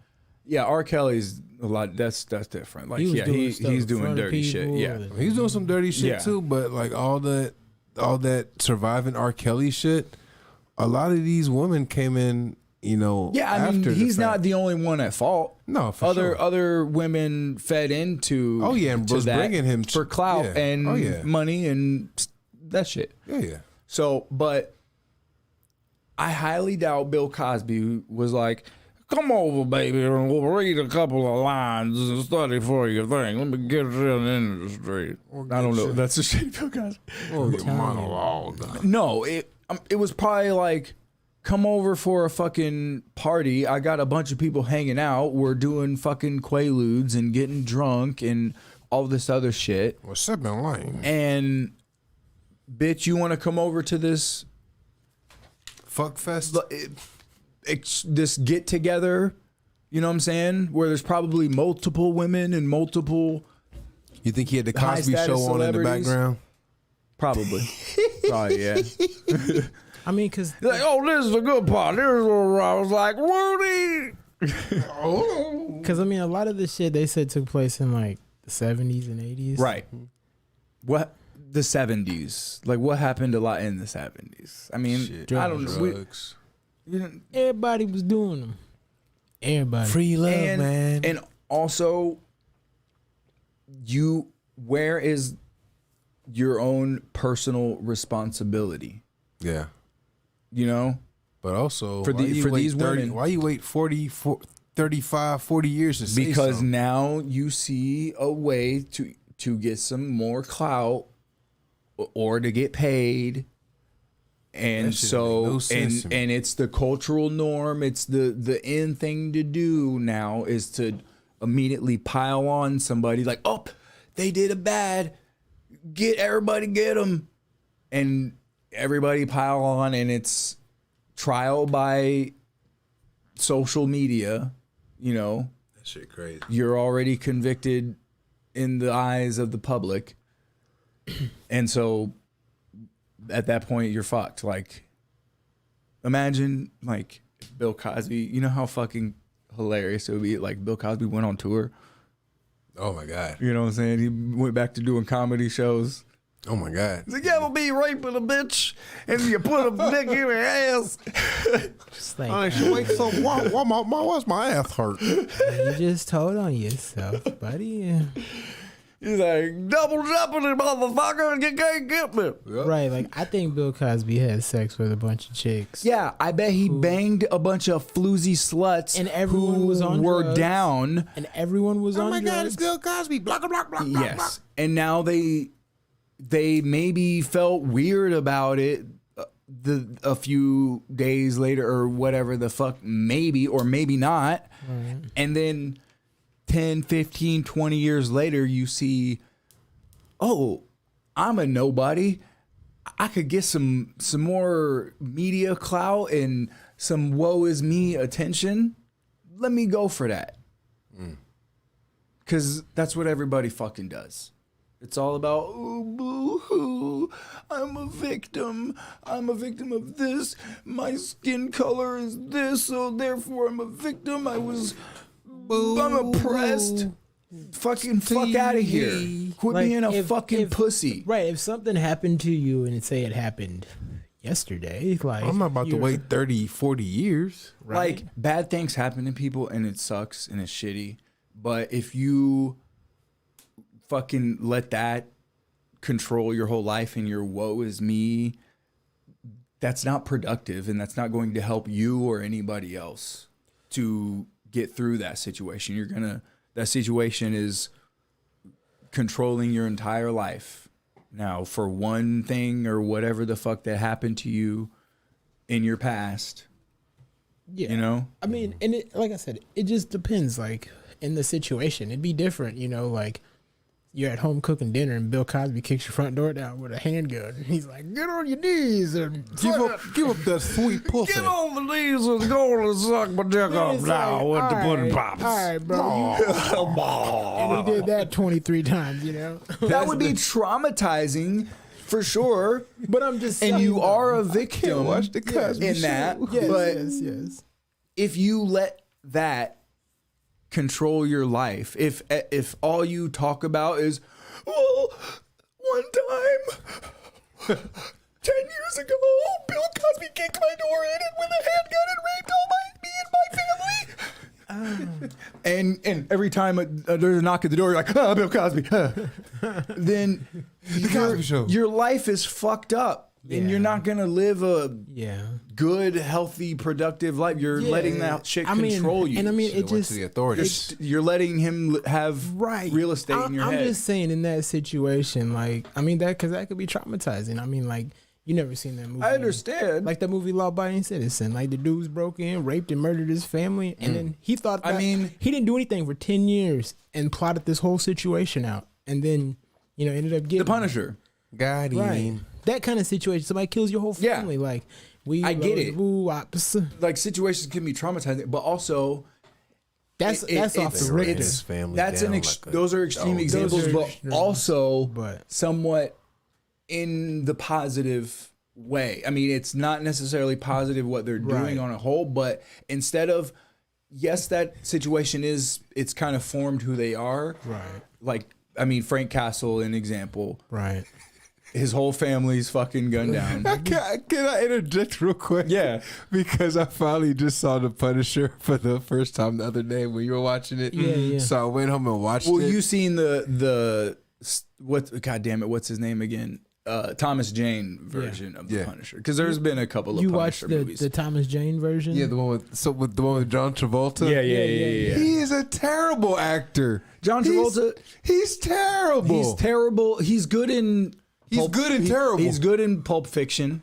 Yeah, R. Kelly's a lot. That's different. Like, He was doing stuff he's in doing front of dirty shit. people Yeah, and- He's doing some dirty shit Yeah. too, but like all that surviving R. Kelly shit, a lot of these women came in, yeah. I mean, after the he's fact. not the only one at fault. No, for sure. Other women fed into. Oh, yeah, and to was that bringing him for clout yeah. and Oh, yeah. money and that shit. Yeah. So, but I highly doubt Bill Cosby was like, come over, baby, and we'll read a couple of lines and study for your thing. Let me get it in the street. I don't know. That's a shit Bill Cosby. Monologue. No, it was probably like, come over for a fucking party. I got a bunch of people hanging out. We're doing fucking Quaaludes and getting drunk and all this other shit. Well, sipping lame. And bitch, you want to come over to this Fuck fest. this get together? You know what I'm saying? Where there's probably multiple women and multiple. You think he had the high Cosby status show on in the celebrities? background? Probably. Probably, yeah. I mean, because Like, oh, this is the good part. This is where I was like, Woody. I mean, a lot of this shit they said took place in like the 70s and 80s. Right. What? The 70s. Like, what happened a lot in the 70s? I mean, Shit. I don't know. Drugs. Everybody was doing them. Everybody. Free love, And, man. and also, where is your own personal responsibility? Yeah. You know? But also, For why the- you for wait these 30 women- why you wait 35, 40 years to say Because something? now you see a way to get some more clout or to get paid. And That shit so make no sense to me. and it's the cultural norm. It's the in thing to do now is to immediately pile on somebody like, oh, they did a bad. Get them. And everybody pile on, and it's trial by social media. You know, That shit crazy. you're already convicted in the eyes of the public. And so at that point you're fucked. Like, imagine like Bill Cosby, you know how fucking hilarious it would be like Bill Cosby went on tour. Oh my God. You know what I'm saying? He went back to doing comedy shows. Oh my God. He's like, you ever be raping a bitch and you put a dick in her ass? Just like, I should wake up. Why's my ass hurt? you just told on yourself, buddy. He's like, double jeopardy, motherfucker, you can't get me. Right, like I think Bill Cosby had sex with a bunch of chicks. Yeah, I bet he banged a bunch of floozy sluts And everyone who was on were drugs. down. And everyone was on drugs. Bill Cosby. Blah, blah, blah, blah, blah. Yes, and now they maybe felt weird about it a few days later or whatever the fuck, maybe or maybe not. Right. And then 10, 15, 20 years later, you see, oh, I'm a nobody. I could get some more media clout and some woe is me attention. Let me go for that. Because that's what everybody fucking does. It's all about, oh, boo-hoo, I'm a victim. I'm a victim of this. My skin color is this, so therefore I'm a victim. I'm oppressed. Fucking fuck out of here. Quit Like, being a if- fucking if- pussy. Right, if something happened to you and say it happened yesterday, like I'm not about to you're- wait 30, 40 years. right? Like, bad things happen to people and it sucks and it's shitty. But if you fucking let that control your whole life and your woe is me, that's not productive and that's not going to help you or anybody else to get through that situation. That situation is controlling your entire life. Now, for one thing or whatever the fuck that happened to you in your past, Yeah. you know? I mean, and it, like I said, it just depends. Like in the situation, it'd be different. You know, like you're at home cooking dinner and Bill Cosby kicks your front door down with a handgun. And he's like, "Get on your knees and Give up that sweet pussy. Get on the knees and go and suck my dick off It's now like, with the all pudding right, pops. all right, bro. And he did that 23 times. You know, That would be traumatizing for sure. but I'm just And saying, you though. are a victim watch the Cosby in Show. that. Yes, But yes. if you let that control your life, if all you talk about is, well, one time 10 years ago, Bill Cosby kicked my door in and with a handgun and raped me and my family. And every time there's a knock at the door, you're like, oh, Bill Cosby. Then Cosby Show. your life is fucked up. And Yeah. you're not going to live a Yeah. good, healthy, productive life. You're letting that shit I mean, control you. and I mean, Should've it went just to the authorities. You're letting him have right real estate in your I'm head. just saying, in that situation, like, I mean, because that could be traumatizing. I mean, like, you never seen that movie. I understand. Like the movie Law Abiding Citizen. Like the dude's broke in, raped and murdered his family, and then he thought. I That, mean- he didn't do anything for 10 years and plotted this whole situation out, and then ended up getting the Punisher. God, Right. That kind of situation. Somebody kills your whole Yeah. family. Like I get it. That's Like situations can be traumatizing, but also off it's- the Richter. his family that's down those are extreme dog. examples, Those are but extreme. also But- somewhat in the positive way. I mean, it's not necessarily positive what they're doing Right. on a whole, but instead of yes, that situation it's kind of formed who they are. Right. Like, I mean, Frank Castle, an example. Right. His whole family's fucking gunned down. Can I interject real quick? Yeah. Because I finally just saw The Punisher for the first time the other day when you were watching it. Yeah, yeah. So I went home and watched Well, it. you seen the what? God damn it! What's his name again? Thomas Jane version of the Yeah. Punisher. Because there's been a couple of You watched Punisher the movies. Thomas Jane version? Yeah, the one with John Travolta. Yeah. He is a terrible actor. John Travolta. He's terrible. He's terrible. He's good in. He's good and terrible. He's good in Pulp Fiction.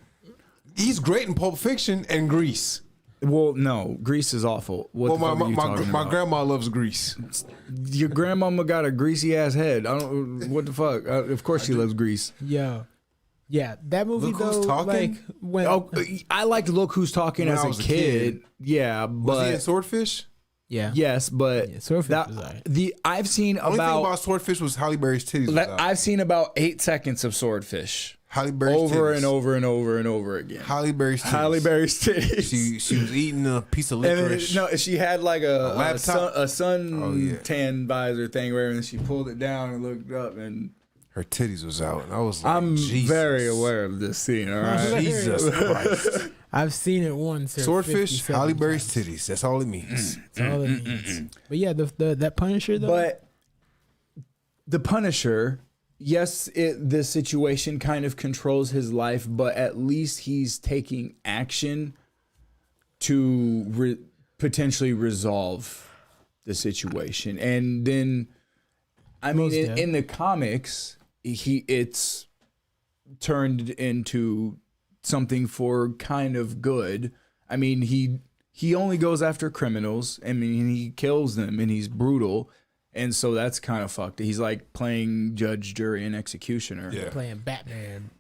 He's great in Pulp Fiction and Grease. Well, no, Grease is awful. What the fuck are you talking my about? grandma loves Grease. Your grandmama got a greasy ass head. I don't. What the fuck? Of course she loves Grease. Yeah, that movie Look though, Who's Talking? like when Oh, I liked Look Who's Talking When as I a was a kid. kid. Yeah, Was he in but Swordfish? yeah, yes, but Yeah, Swordfish that was alright. I've seen Only thing about about Swordfish was Halle Berry's titties. was out. I've seen about 8 seconds of Swordfish Halle Berry's over titties. and over and over and over again. Halle Berry's titties. Halle Berry's titties. She was eating a piece of And then, licorice. no, she had like a laptop? sun Oh, yeah. tan visor thing where and she pulled it down and looked up and her titties was out, and I was like, I'm Jesus. very aware of this scene. All right. Jesus Christ. I've seen it once. They're Swordfish, 57 Halle Berry's times. titties. That's all it means. That's all it means. But yeah, that Punisher though. But the Punisher, yes, the situation kind of controls his life, but at least he's taking action to potentially resolve the situation. And then, I mean, in the comics, it's turned into something for kind of good. I mean, he only goes after criminals. I mean, he kills them and he's brutal. And so that's kind of fucked. He's like playing judge, jury, and executioner. Yeah. Playing Batman.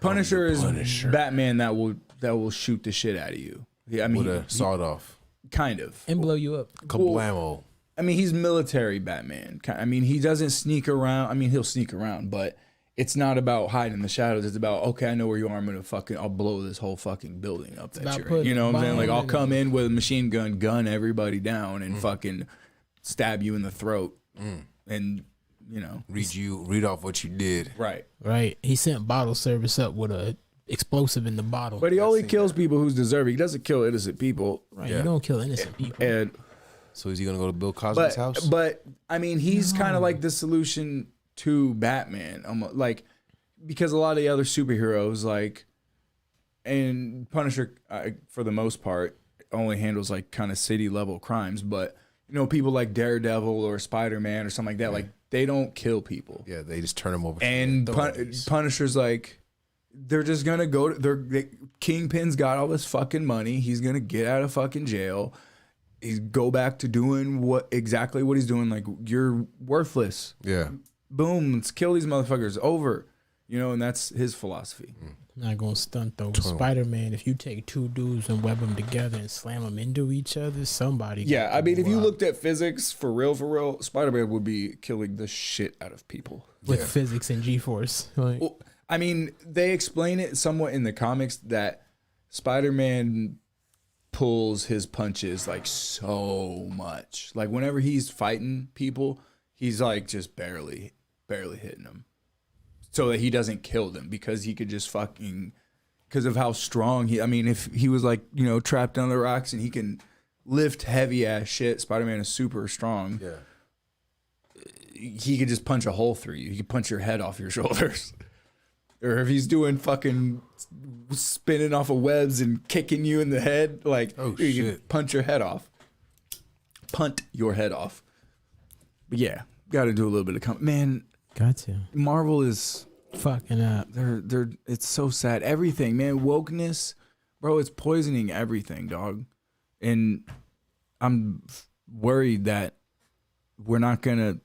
Punisher is Batman that will shoot the shit out of you. I mean, With a sawed off. kind of. And blow you up. Kablamo. I mean, he's military Batman. I mean, he doesn't sneak around. I mean, he'll sneak around, but it's not about hiding in the shadows. It's about, okay, I know where you are. I'll blow this whole fucking building up that you're in. You know what I'm saying? Like, I'll come in with a machine gun everybody down, and fucking stab you in the throat. And, you know. Read off what you did. Right. Right. He sent bottle service up with a explosive in the bottle. But he only kills people who's deserving. He doesn't kill innocent people. Right. Yeah. You don't kill innocent people. And So is he gonna go to Bill Cosby's house? But I mean, he's kind of like the solution to Batman, like, because a lot of the other superheroes, like, and Punisher, for the most part, only handles like kind of city level crimes. But you know, people like Daredevil or Spider-Man or something like that, like, they don't kill people. Yeah, they just turn him over. And Punisher's like, they're just gonna go. Kingpin's got all this fucking money. He's gonna get out of fucking jail. He's go back to doing exactly what he's doing. Like, you're worthless. Yeah. Boom, let's kill these motherfuckers. Over. You know, and that's his philosophy. Not gonna stunt though. Spider-Man, if you take two dudes and web them together and slam them into each other, somebody. Yeah, I mean, if you looked at physics for real, Spider-Man would be killing the shit out of people. With physics and G-force. Like, Well, I mean, they explain it somewhat in the comics that Spider-Man pulls his punches like so much. Like, whenever he's fighting people, he's like just barely hitting them, so that he doesn't kill them, because he could just fucking, because of how strong he. I mean, if he was like, you know, trapped under the rocks and he can lift heavy ass shit, Spider-Man is super strong. Yeah. He could just punch a hole through you. He could punch your head off your shoulders. Or if he's doing fucking spinning off of webs and kicking you in the head, like, he can punch your head off. Punt your head off. But yeah, got to do a little bit of man. gotcha. Marvel is Fucking up. they're it's so sad. Everything, man, wokeness, bro, it's poisoning everything, dog. And I'm worried that we're not gonna,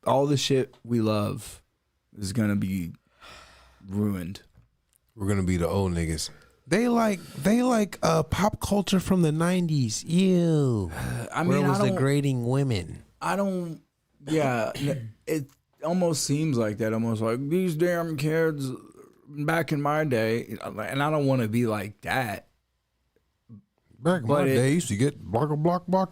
all the shit we love is gonna be ruined. We're gonna be the old niggas. They like pop culture from the 90s. Ew. I mean, Where was I don't, degrading women? I don't. Yeah, it almost seems like that. Almost like these damn kids back in my day, and I don't want to be like that. Back in my day, I used to get block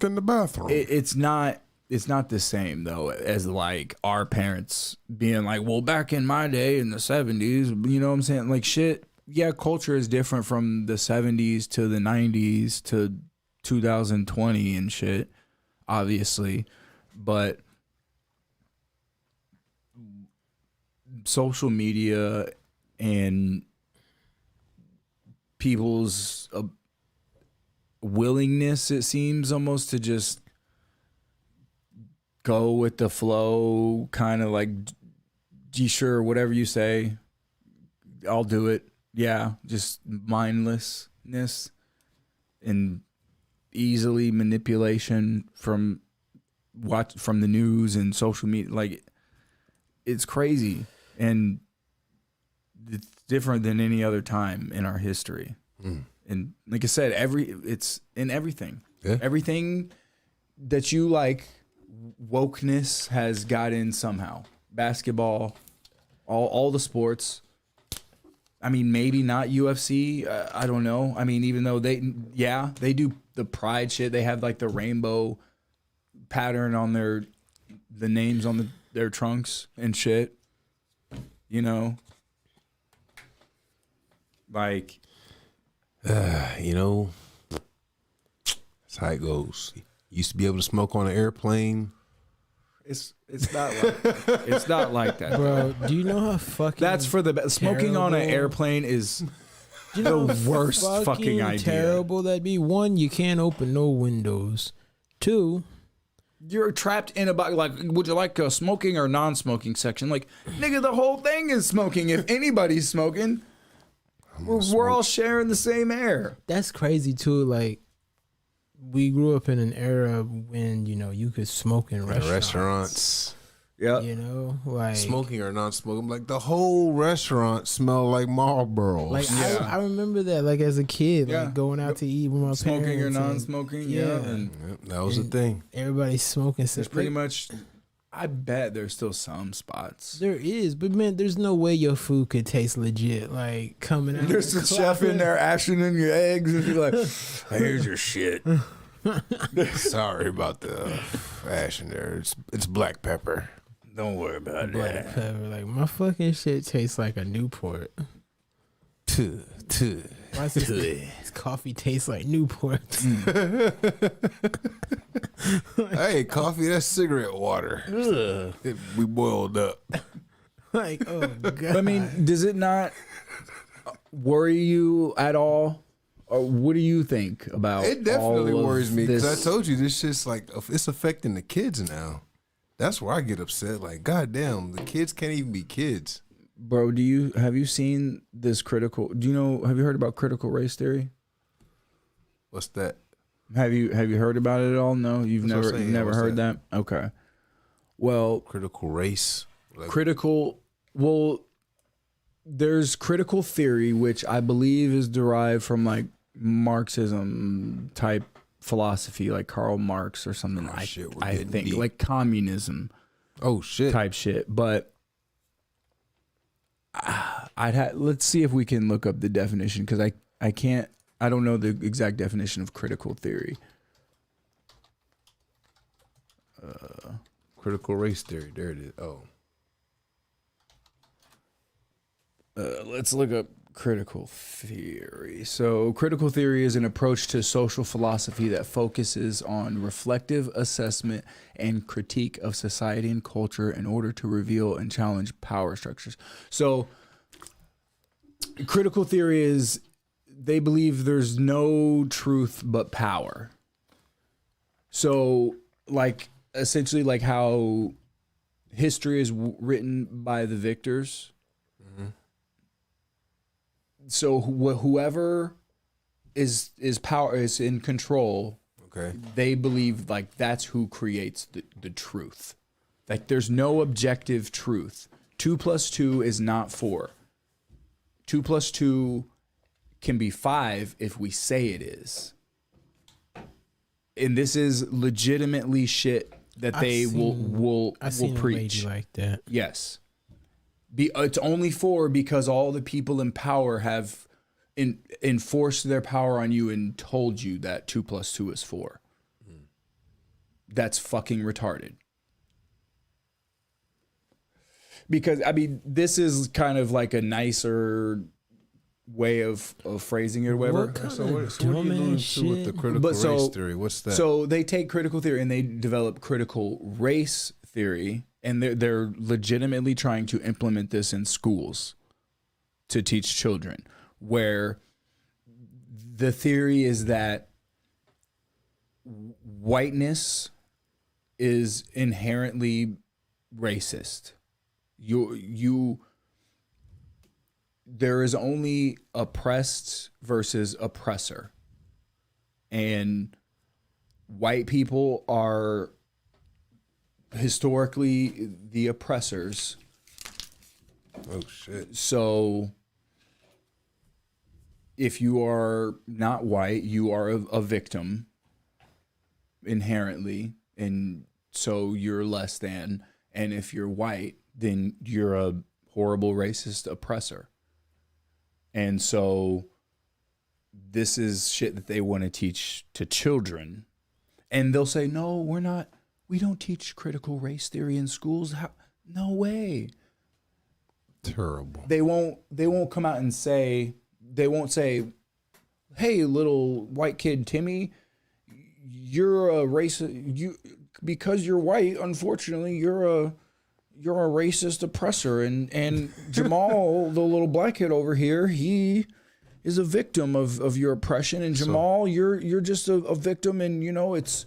in the bathroom. It's not. It's not the same though as like our parents being like, well, back in my day in the 70s, you know what I'm saying? Like, shit. Yeah, culture is different from the 70s to the 90s to 2020 and shit, obviously, but social media and people's willingness, it seems, almost to just go with the flow, kind of like, gee, sure, whatever you say, I'll do it. Yeah, just mindlessness and easily manipulation from the news and social media. Like, it's crazy, and it's different than any other time in our history. And like I said, it's in everything. Yeah. Everything that you like, wokeness has got in somehow. Basketball, all the sports. I mean, maybe not UFC. I don't know. I mean, even though they do the pride shit. They have like the rainbow pattern on the names on the their trunks and shit. You know, like, You know, that's how it goes. Used to be able to smoke on an airplane. it's not like that. Bro, do you know how fucking That's for the smoking on an terrible- airplane is do you know the how worst fucking idea. terrible that'd be? One, you can't open no windows. Two, you're trapped in a box. Like, would you like a smoking or non-smoking section? Like, nigga, the whole thing is smoking. If anybody's smoking, we're all sharing the same air. that's crazy too. Like, we grew up in an era when, you know, you could smoke in restaurants. Yeah. You know, like Smoking or non-smoking, like the whole restaurant smelled like Marlboro. Like Yeah. I remember that, like as a kid, Yeah. like going out to eat with my Smoking or parents and non-smoking, yeah. yeah. And Yep, that was the thing. everybody's smoking. there's pretty much, I bet there's still some spots. There is, but man, there's no way your food could taste legit. Like coming out. There's of a the chef in closet. there ashing in your eggs, and you're like, "Here's your shit." Sorry about the ash in there. It's black pepper. Don't worry about Black that. pepper. Like my fucking shit tastes like a Newport. Tuh. Why does this coffee tastes like Newport? Hey, coffee, that's cigarette water. We boiled up. Like, oh god. I mean, does it not worry you at all, or what do you think about? It definitely all of worries me because this? I told you this shit's like it's affecting the kids now. That's where I get upset. Like, goddamn, the kids can't even be kids. Bro, have you seen this critical? Have you heard about critical race theory? What's that? Have you heard about it at all? No, you've That's what I'm never saying. you've Yeah, never what's heard that? Okay. Well, Critical race. Like, there's critical theory, which I believe is derived from like Marxism type philosophy, like Karl Marx or something. Oh, shit, we're I getting think deep. like communism oh shit. type shit. But let's see if we can look up the definition, because I don't know the exact definition of critical theory. Critical race theory. There it is. Oh. Let's look up critical theory. So, critical theory is an approach to social philosophy that focuses on reflective assessment and critique of society and culture in order to reveal and challenge power structures. So, critical theory is they believe there's no truth but power. So, like, essentially, like how history is written by the victors. So whoever is power is in control, Okay. they believe like that's who creates the truth. Like there's no objective truth. 2 + 2 is not 4. 2 + 2 can be 5 if we say it is. And this is legitimately shit that they will seen a preach. lady like that. Yes. It's only 4 because all the people in power have enforced their power on you and told you that 2 + 2 is 4. That's fucking retarded. Because, I mean, this is kind of like a nicer way of phrasing it or whatever. What kind So of what are you alluding dumbass to with the shit? critical But so- race theory? What's that? So they take critical theory and they develop critical race theory, and they're legitimately trying to implement this in schools to teach children, where the theory is that whiteness is inherently racist. There is only oppressed versus oppressor. And white people are historically the oppressors. oh shit. So if you are not white, you are a victim inherently. And so you're less than. And if you're white, then you're a horrible racist oppressor. And so this is shit that they want to teach to children. And they'll say, no, we don't teach critical race theory in schools. No way. Terrible. They won't come out and say, they won't say, hey, little white kid Timmy, you're a racist. Because you're white, unfortunately, you're a racist oppressor. And Jamal, the little black kid over here, he is a victim of your oppression. And Jamal, you're just a victim, and it's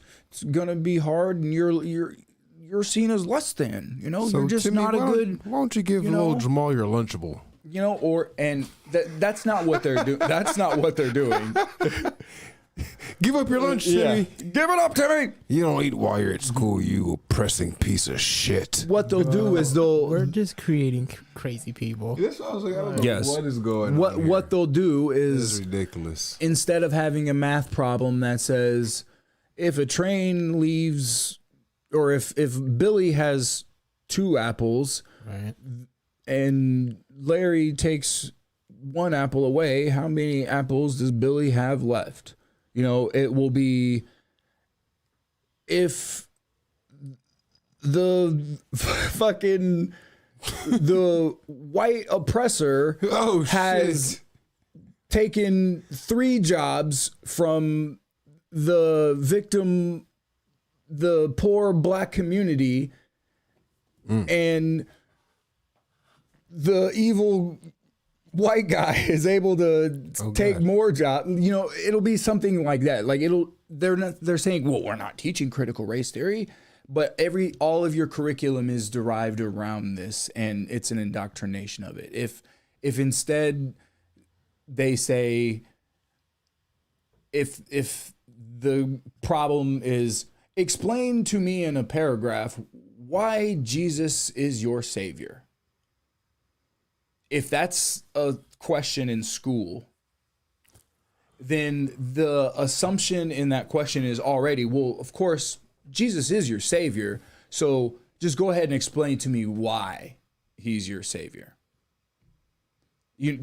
gonna be hard, and you're seen as less than. So you're just Timmy, not a good. Why don't you give little Jamal your Lunchable? That's not what they're doing. That's not what they're doing. Give up your lunch, Timmy. Give it up, Timmy. You don't eat while you're at school, you oppressing piece of shit. What they'll do is We're just creating crazy people. That's what I was like, I don't know Yes. what is going what on here. what they'll do This is is ridiculous. instead of having a math problem that says if a train leaves, or if Billy has 2 apples Right. and Larry takes 1 apple away, how many apples does Billy have left? It will be if the fucking the white oppressor has taken 3 jobs from the victim, the poor black community, and the evil white guy is able to take more jobs. It'll be something like that. Like they're saying, well, we're not teaching critical race theory, but all of your curriculum is derived around this, and it's an indoctrination of it. If instead they say, if the problem is, explain to me in a paragraph why Jesus is your savior. If that's a question in school, then the assumption in that question is already, well, of course, Jesus is your savior. So just go ahead and explain to me why he's your savior.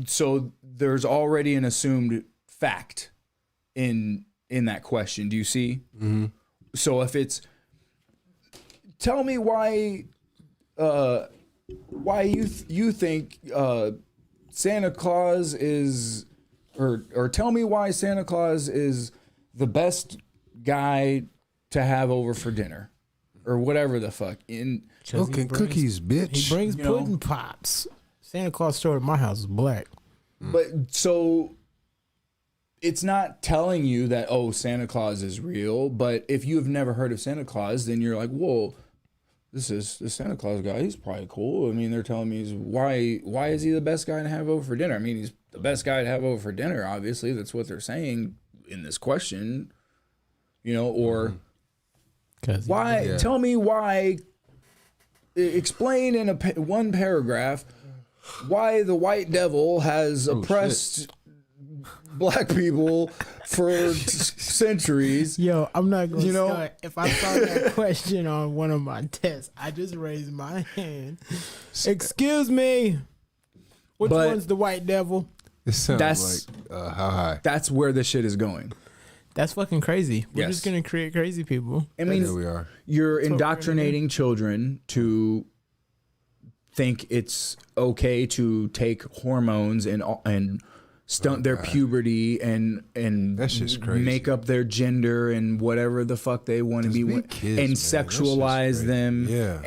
So there's already an assumed fact in that question. Do you see? Mm-hmm. So if it's, tell me why you think Santa Claus is, or tell me why Santa Claus is the best guy to have over for dinner, or whatever the fuck. Cooking cookies, bitch. He brings pudding pops. Santa Claus store at my house is black. But so it's not telling you that, oh, Santa Claus is real. But if you have never heard of Santa Claus, then you're like, whoa, this Santa Claus guy, he's probably cool. I mean, they're telling me why is he the best guy to have over for dinner? I mean, he's the best guy to have over for dinner. Obviously, that's what they're saying in this question, or why? Yeah. Tell me why. Explain in one paragraph why the white devil has oppressed black people for centuries. Yo, I'm not going to start. If I saw that question on one of my tests, I just raised my hand. Excuse me. Which one's the white devil? It sounds like how high? That's where the shit is going. That's fucking crazy. We're Yes. just going to create crazy people. I mean, There we are. you're indoctrinating children to think it's okay to take hormones and stunt their puberty and That's just crazy. make up their gender and whatever the fuck they want to be, Just be kids, man. and That's just sexualize crazy. them, Yeah.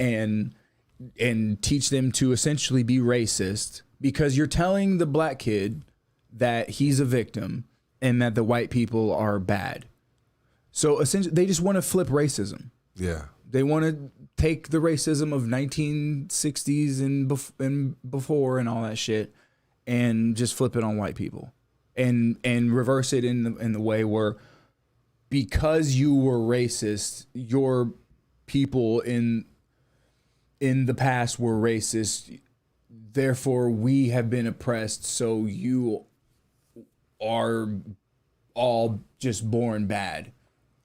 and teach them to essentially be racist, because you're telling the black kid that he's a victim and that the white people are bad. So essentially, they just want to flip racism. Yeah. They want to take the racism of 1960s and before and all that shit, and just flip it on white people, and reverse it in the way where, because you were racist, your people in the past were racist, therefore we have been oppressed, so you are all just born bad.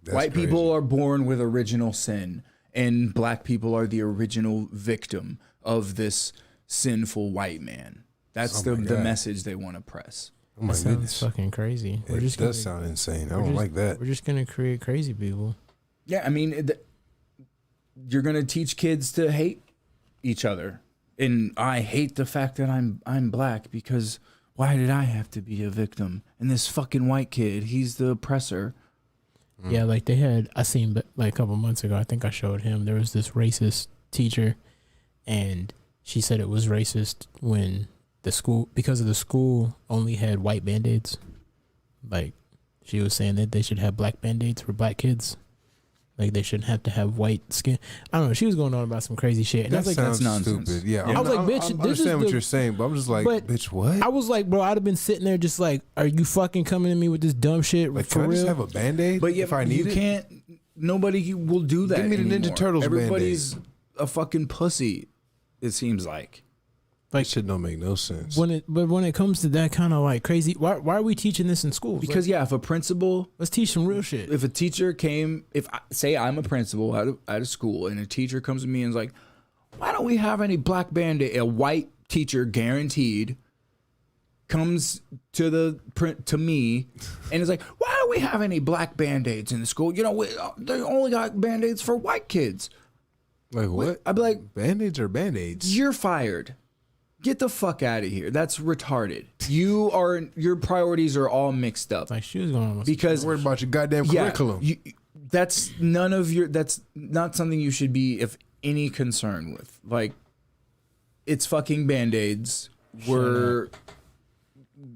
White crazy. people are born with original sin, and black people are the original victim of this sinful white man. That's the message they want to press. Oh my That sounds goodness. fucking crazy. It does sound insane. I don't like that. We're just going to create crazy people. Yeah, I mean, you're going to teach kids to hate each other. And I hate the fact that I'm black because why did I have to be a victim? And this fucking white kid, he's the oppressor. Yeah, like they had, I seen like a couple months ago, I think I showed him, there was this racist teacher, and she said it was racist when the school, because of the school only had white Band-Aids. Like, she was saying that they should have black Band-Aids for black kids. Like, they shouldn't have to have white skin. I don't know. She was going on about some crazy shit. And That I was like, sounds that's nonsense. stupid. Yeah, I was like, bitch, I this is understand what the- you're saying, but I'm just like, But bitch, what? I was like, bro, I'd have been sitting there just like, are you fucking coming to me with this dumb shit Like, for can I just real? have a Band-Aid But yeah, if I need you it? can't. Nobody will do that. Give me the Ninja anymore. Turtles Everybody's a fucking pussy. It seems like. That shit don't make no sense. when it comes to that kind of like crazy, why are we teaching this in schools? Because Like, yeah, if a principal, let's teach some real shit. if a teacher came, say I'm a principal at a school, and a teacher comes to me and is like, "Why don't we have any black Band-Aid?" A white teacher, guaranteed, comes to me and is like, "Why don't we have any black Band-Aids in the school? You know, they only got Band-Aids for white kids." Like what? I'd be like, Band-Aids or Band-Aids? "You're fired. Get the fuck out of here. That's retarded. Your priorities are all mixed up Like she was going on. because Worried about your goddamn curriculum. that's not something you should be of any concern with. Like, it's fucking Band-Aids.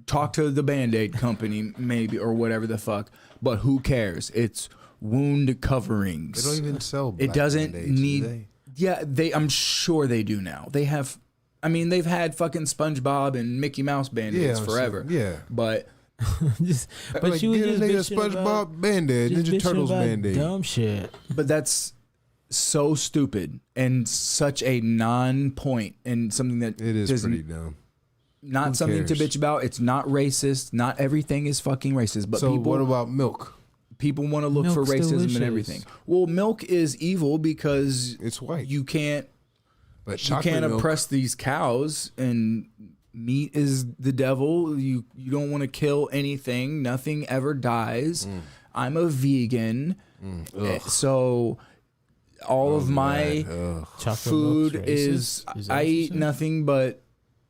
Talk to the Band-Aid company maybe or whatever the fuck, but who cares? It's wound coverings. They don't even sell black It doesn't Band-Aids, do need. they? I'm sure they do now. They have. I mean, they've had fucking SpongeBob and Mickey Mouse Band-Aids I'm forever. saying, yeah. But just, but Like, she was get a just nigga bitching SpongeBob about, Band-Aid, just Ninja bitching Turtles about Band-Aid. dumb shit. that's so stupid and such a non-point and something that It is doesn't- pretty dumb. not Who something to cares? bitch about. It's not racist. Not everything is fucking racist. But So people what about milk? people want to look for Milk's racism delicious. and everything. Well, milk is evil because It's white. you can't But you chocolate can't milk, oppress these cows, and meat is the devil. You don't want to kill anything. Nothing ever dies. I'm a vegan, so all of my Chocolate food milk's is racist? Is that I what you eat said? nothing but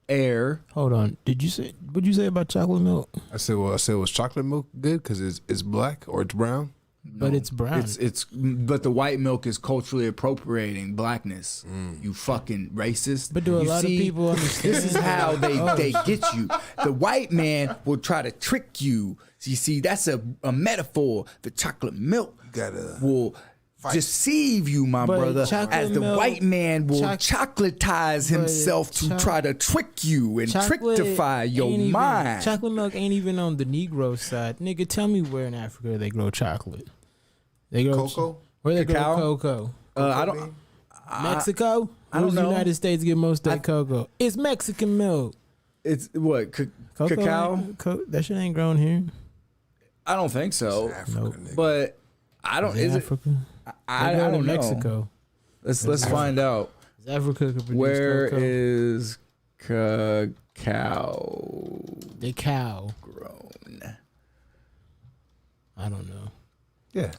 air. Hold on. What'd you say about chocolate milk? I said, was chocolate milk good because it's black or it's brown? But it's brown. But the white milk is culturally appropriating blackness. You fucking racist. But do a You lot of see, people understand? This is how they Oh. get you. The white man will try to trick you. You see, that's a metaphor. The chocolate milk Gotta will deceive you, my But brother, chocolate as the milk- white man will chocolatize himself to choc- try to trick you and Chocolate trickify your ain't even- mind. Chocolate milk ain't even on the Negro side. Nigga, tell me where in Africa they grow chocolate. They grow Cocoa? Where they Cacao? grow cocoa? I don't. Mexico? I don't Where's know. the United States get most of their cocoa? It's Mexican milk. It's what Cocoa cacao. that shit ain't grown here. I don't think so. Africa, Nope. nigga. But I don't. In Is it? Africa? I They grow don't in know. Mexico. Let's find out. Africa could produce Where cocoa. is cacao the cow? grown? I don't know. Yeah.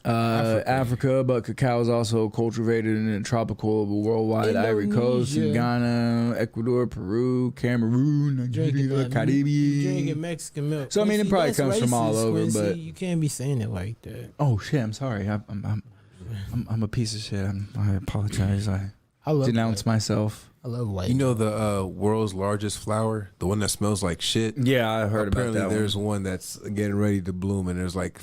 Africa, but cacao is also cultivated in the tropical worldwide Ivory Coast, in Indonesia. Ghana, Ecuador, Peru, Cameroon, Drinking Nigeria, that, drinking Caribbean. Mexican milk. So, I mean, it Quincy, probably that's comes from all racist, over, Quincy. but- You can't be saying it like that. Oh shit! I'm sorry. I'm a piece of shit. I apologize. I I love denounce white. myself. I love white. You know the world's largest flower, the one that smells like shit. Yeah, I heard Apparently, about that. there's one that's getting ready to bloom, and there's like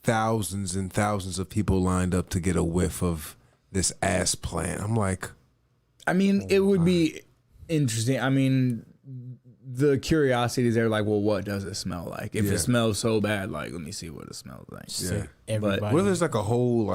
thousands and thousands of people lined up to get a whiff of this ass plant. I'm like, I mean, it would be interesting. I mean, the curiosity is there. Like, well, what does it smell like? If Yeah. it smells so bad, like, let me see what it smells like. yeah. Everybody. What if there's like a whole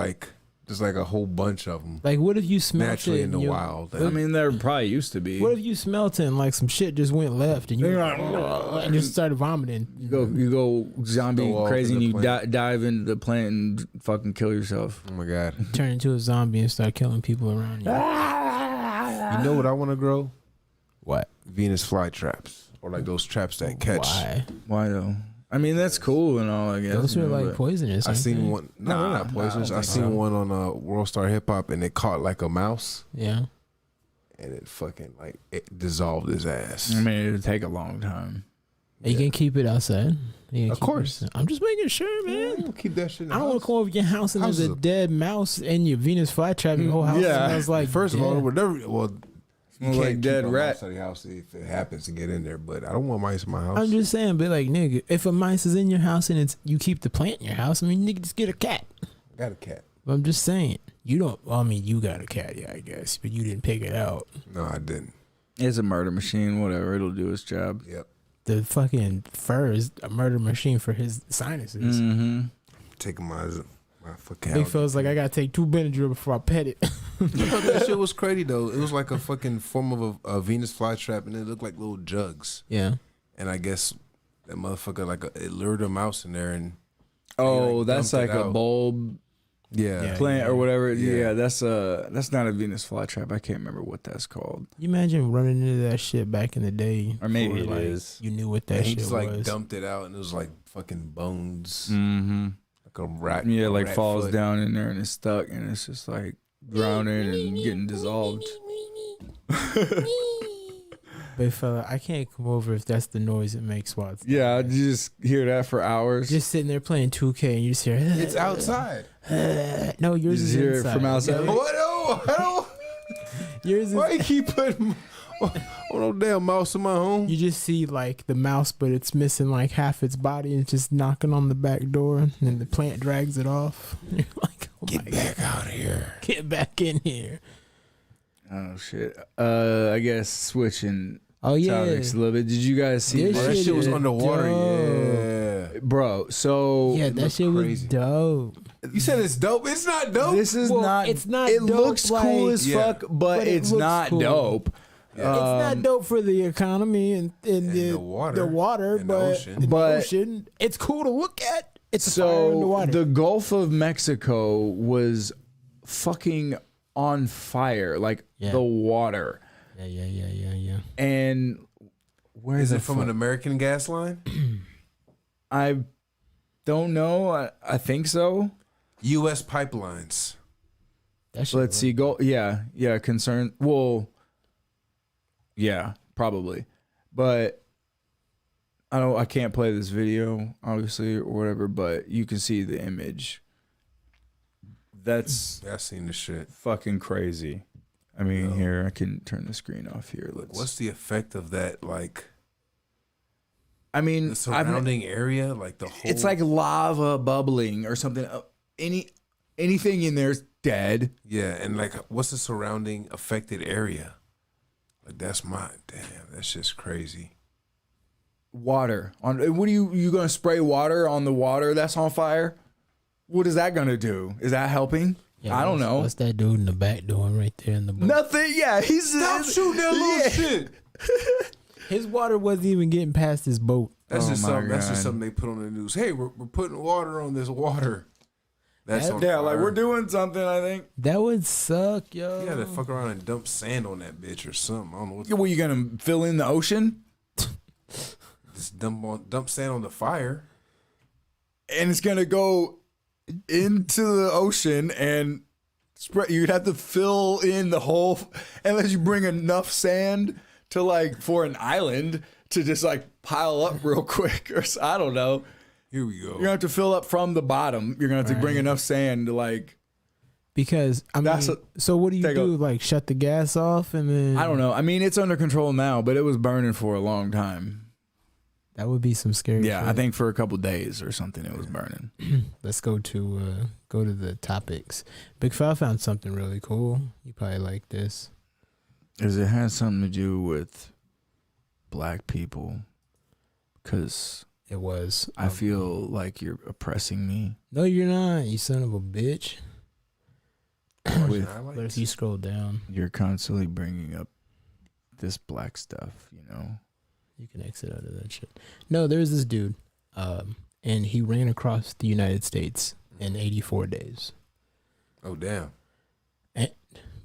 there's like a whole bunch of them like, what if you smelt naturally it in the and you- wild? I mean, there probably used to be. What if you smelt it and like some shit just went left and you and just started vomiting? You go zombie Go off crazy in and the you plant. dive into the plant and fucking kill yourself. Oh my god! Turn into a zombie and start killing people around you. You know what I want to grow? What? Venus flytraps, or like those traps that catch. Why? Why though? I mean, that's cool and all, I guess. Those you are know, like but- poisonous. I aren't seen they? one. No, they're not poisonous. I I don't seen think so. one on World Star Hip Hop, and it caught like a mouse. Yeah. and it fucking like it dissolved his ass. I mean, it'd take a long time. You can keep it outside. You can Of keep it course. outside. I'm just making sure, man. Yeah, keep that shit in the I don't want house. to come over your house and there's House a is a- dead mouse in your Venus flytrap. Your whole house Yeah. smells like First of all, dead. whatever. Well, you Smells can't like dead keep a rat. mouse in the house if it happens to get in there. But I don't want mice in my house. I'm just saying, but like, nigga, if a mice is in your house and it's you keep the plant in your house, I mean, nigga, just get a cat. I got a cat. But I'm just saying, you don't. Well, I mean, you got a cat, yeah, I guess, but you didn't pick it out. No, I didn't. It's a murder machine. Whatever, it'll do its job. Yep. The fucking fur is a murder machine for his sinuses. Mm-hmm. Taking my fucking. Big fella's like, I gotta take 2 Benadryl before I pet it. That shit was crazy though. It was like a fucking form of a Venus flytrap, and it looked like little jugs. Yeah. And I guess that motherfucker it lured a mouse in there, and Oh, like, that's dumped like it a out. bulb Yeah. plant or whatever. Yeah. Yeah, that's not a Venus flytrap. I can't remember what that's called. You imagine running into that shit back in the day, Or maybe before, it like, is. You knew what that and he shit just like was. dumped it out, and it was like fucking bones, Mm-hmm. like a rat. Yeah, a like rat falls foot. down in there and it's stuck and it's just like drowning and getting dissolved. Big fella, I can't come over if that's the noise it makes while it's Yeah, you just hear that for hours. just sitting there playing 2K and you just hear It's outside. No, yours You is just hear it inside. from outside? What? I don't. Yours is Why you keep putting no damn mouse in my home? you just see like the mouse, but it's missing like half its body and it's just knocking on the back door, and then the plant drags it off. You're like, oh Get my back God, out of here. get back in here. Oh shit. I guess switching Oh yeah, topics a little bit. Did you guys see This Oh, that shit shit was is underwater. dope. Yeah. bro? So yeah, that looked shit was crazy. dope. You said it's dope. It's not dope. this is Well, not. it's not It dope, looks cool like- as Yeah. fuck, but But it it's looks not cool. dope. Yeah. It's not dope for the economy and the water. And the but ocean. in the But- ocean, it's cool to look at. It's a fire in the So water. the Gulf of Mexico was fucking on fire, like Yeah. the water. yeah. And where Is the it from fuck- an American gas line? I don't know. I think so. U.S. pipelines. That shit Let's was- see. Go. Yeah. Concern. Well. Yeah, probably. But I can't play this video, obviously, or whatever. But you can see the image. That's Yeah, I seen this shit. fucking crazy. I mean, Yo. here I can turn the screen off here. Let's. What's the effect of that? Like I mean, the I've, surrounding area, like the whole. it's like lava bubbling or something. Anything in there's dead. yeah, and like what's the surrounding affected area? Like that's my damn. That's just crazy. Water on. What are you gonna spray water on the water that's on fire? What is that gonna do? Is that helping? Yeah, I don't know. What's that dude in the back doing right there in the boat? Nothing. Yeah, he's Stop shooting that little yeah. shit. His water wasn't even getting past his boat. That's Oh just my something. That's just God. something they put on the news. Hey, we're putting water on this water. That's on Yeah, like fire. we're doing something. I think. That would suck, yo. You gotta fuck around and dump sand on that bitch or something. I don't know what. What, you gonna fill in the ocean? Just dump sand on the fire. And it's gonna go into the ocean and spread. You'd have to fill in the whole, unless you bring enough sand to like for an island to just like pile up real quick, or I don't know. Here we go. You're gonna have to fill up from the bottom. You're gonna have to bring enough sand to like. Because I mean, That's so what do you take a- do? Like shut the gas off and then I don't know. I mean, it's under control now, but it was burning for a long time. That would be some scary. Yeah, shit. I think for a couple days or something, it was burning. Let's go to the topics. Big File found something really cool. You probably like this. Because it has something to do with black people. Because It was. I feel like you're oppressing me No, you're not. You son of a bitch. with But if you scroll down, you're constantly bringing up this black stuff, you know? you can exit out of that shit. No, there's this dude, and he ran across the United States in 84 days. Oh damn.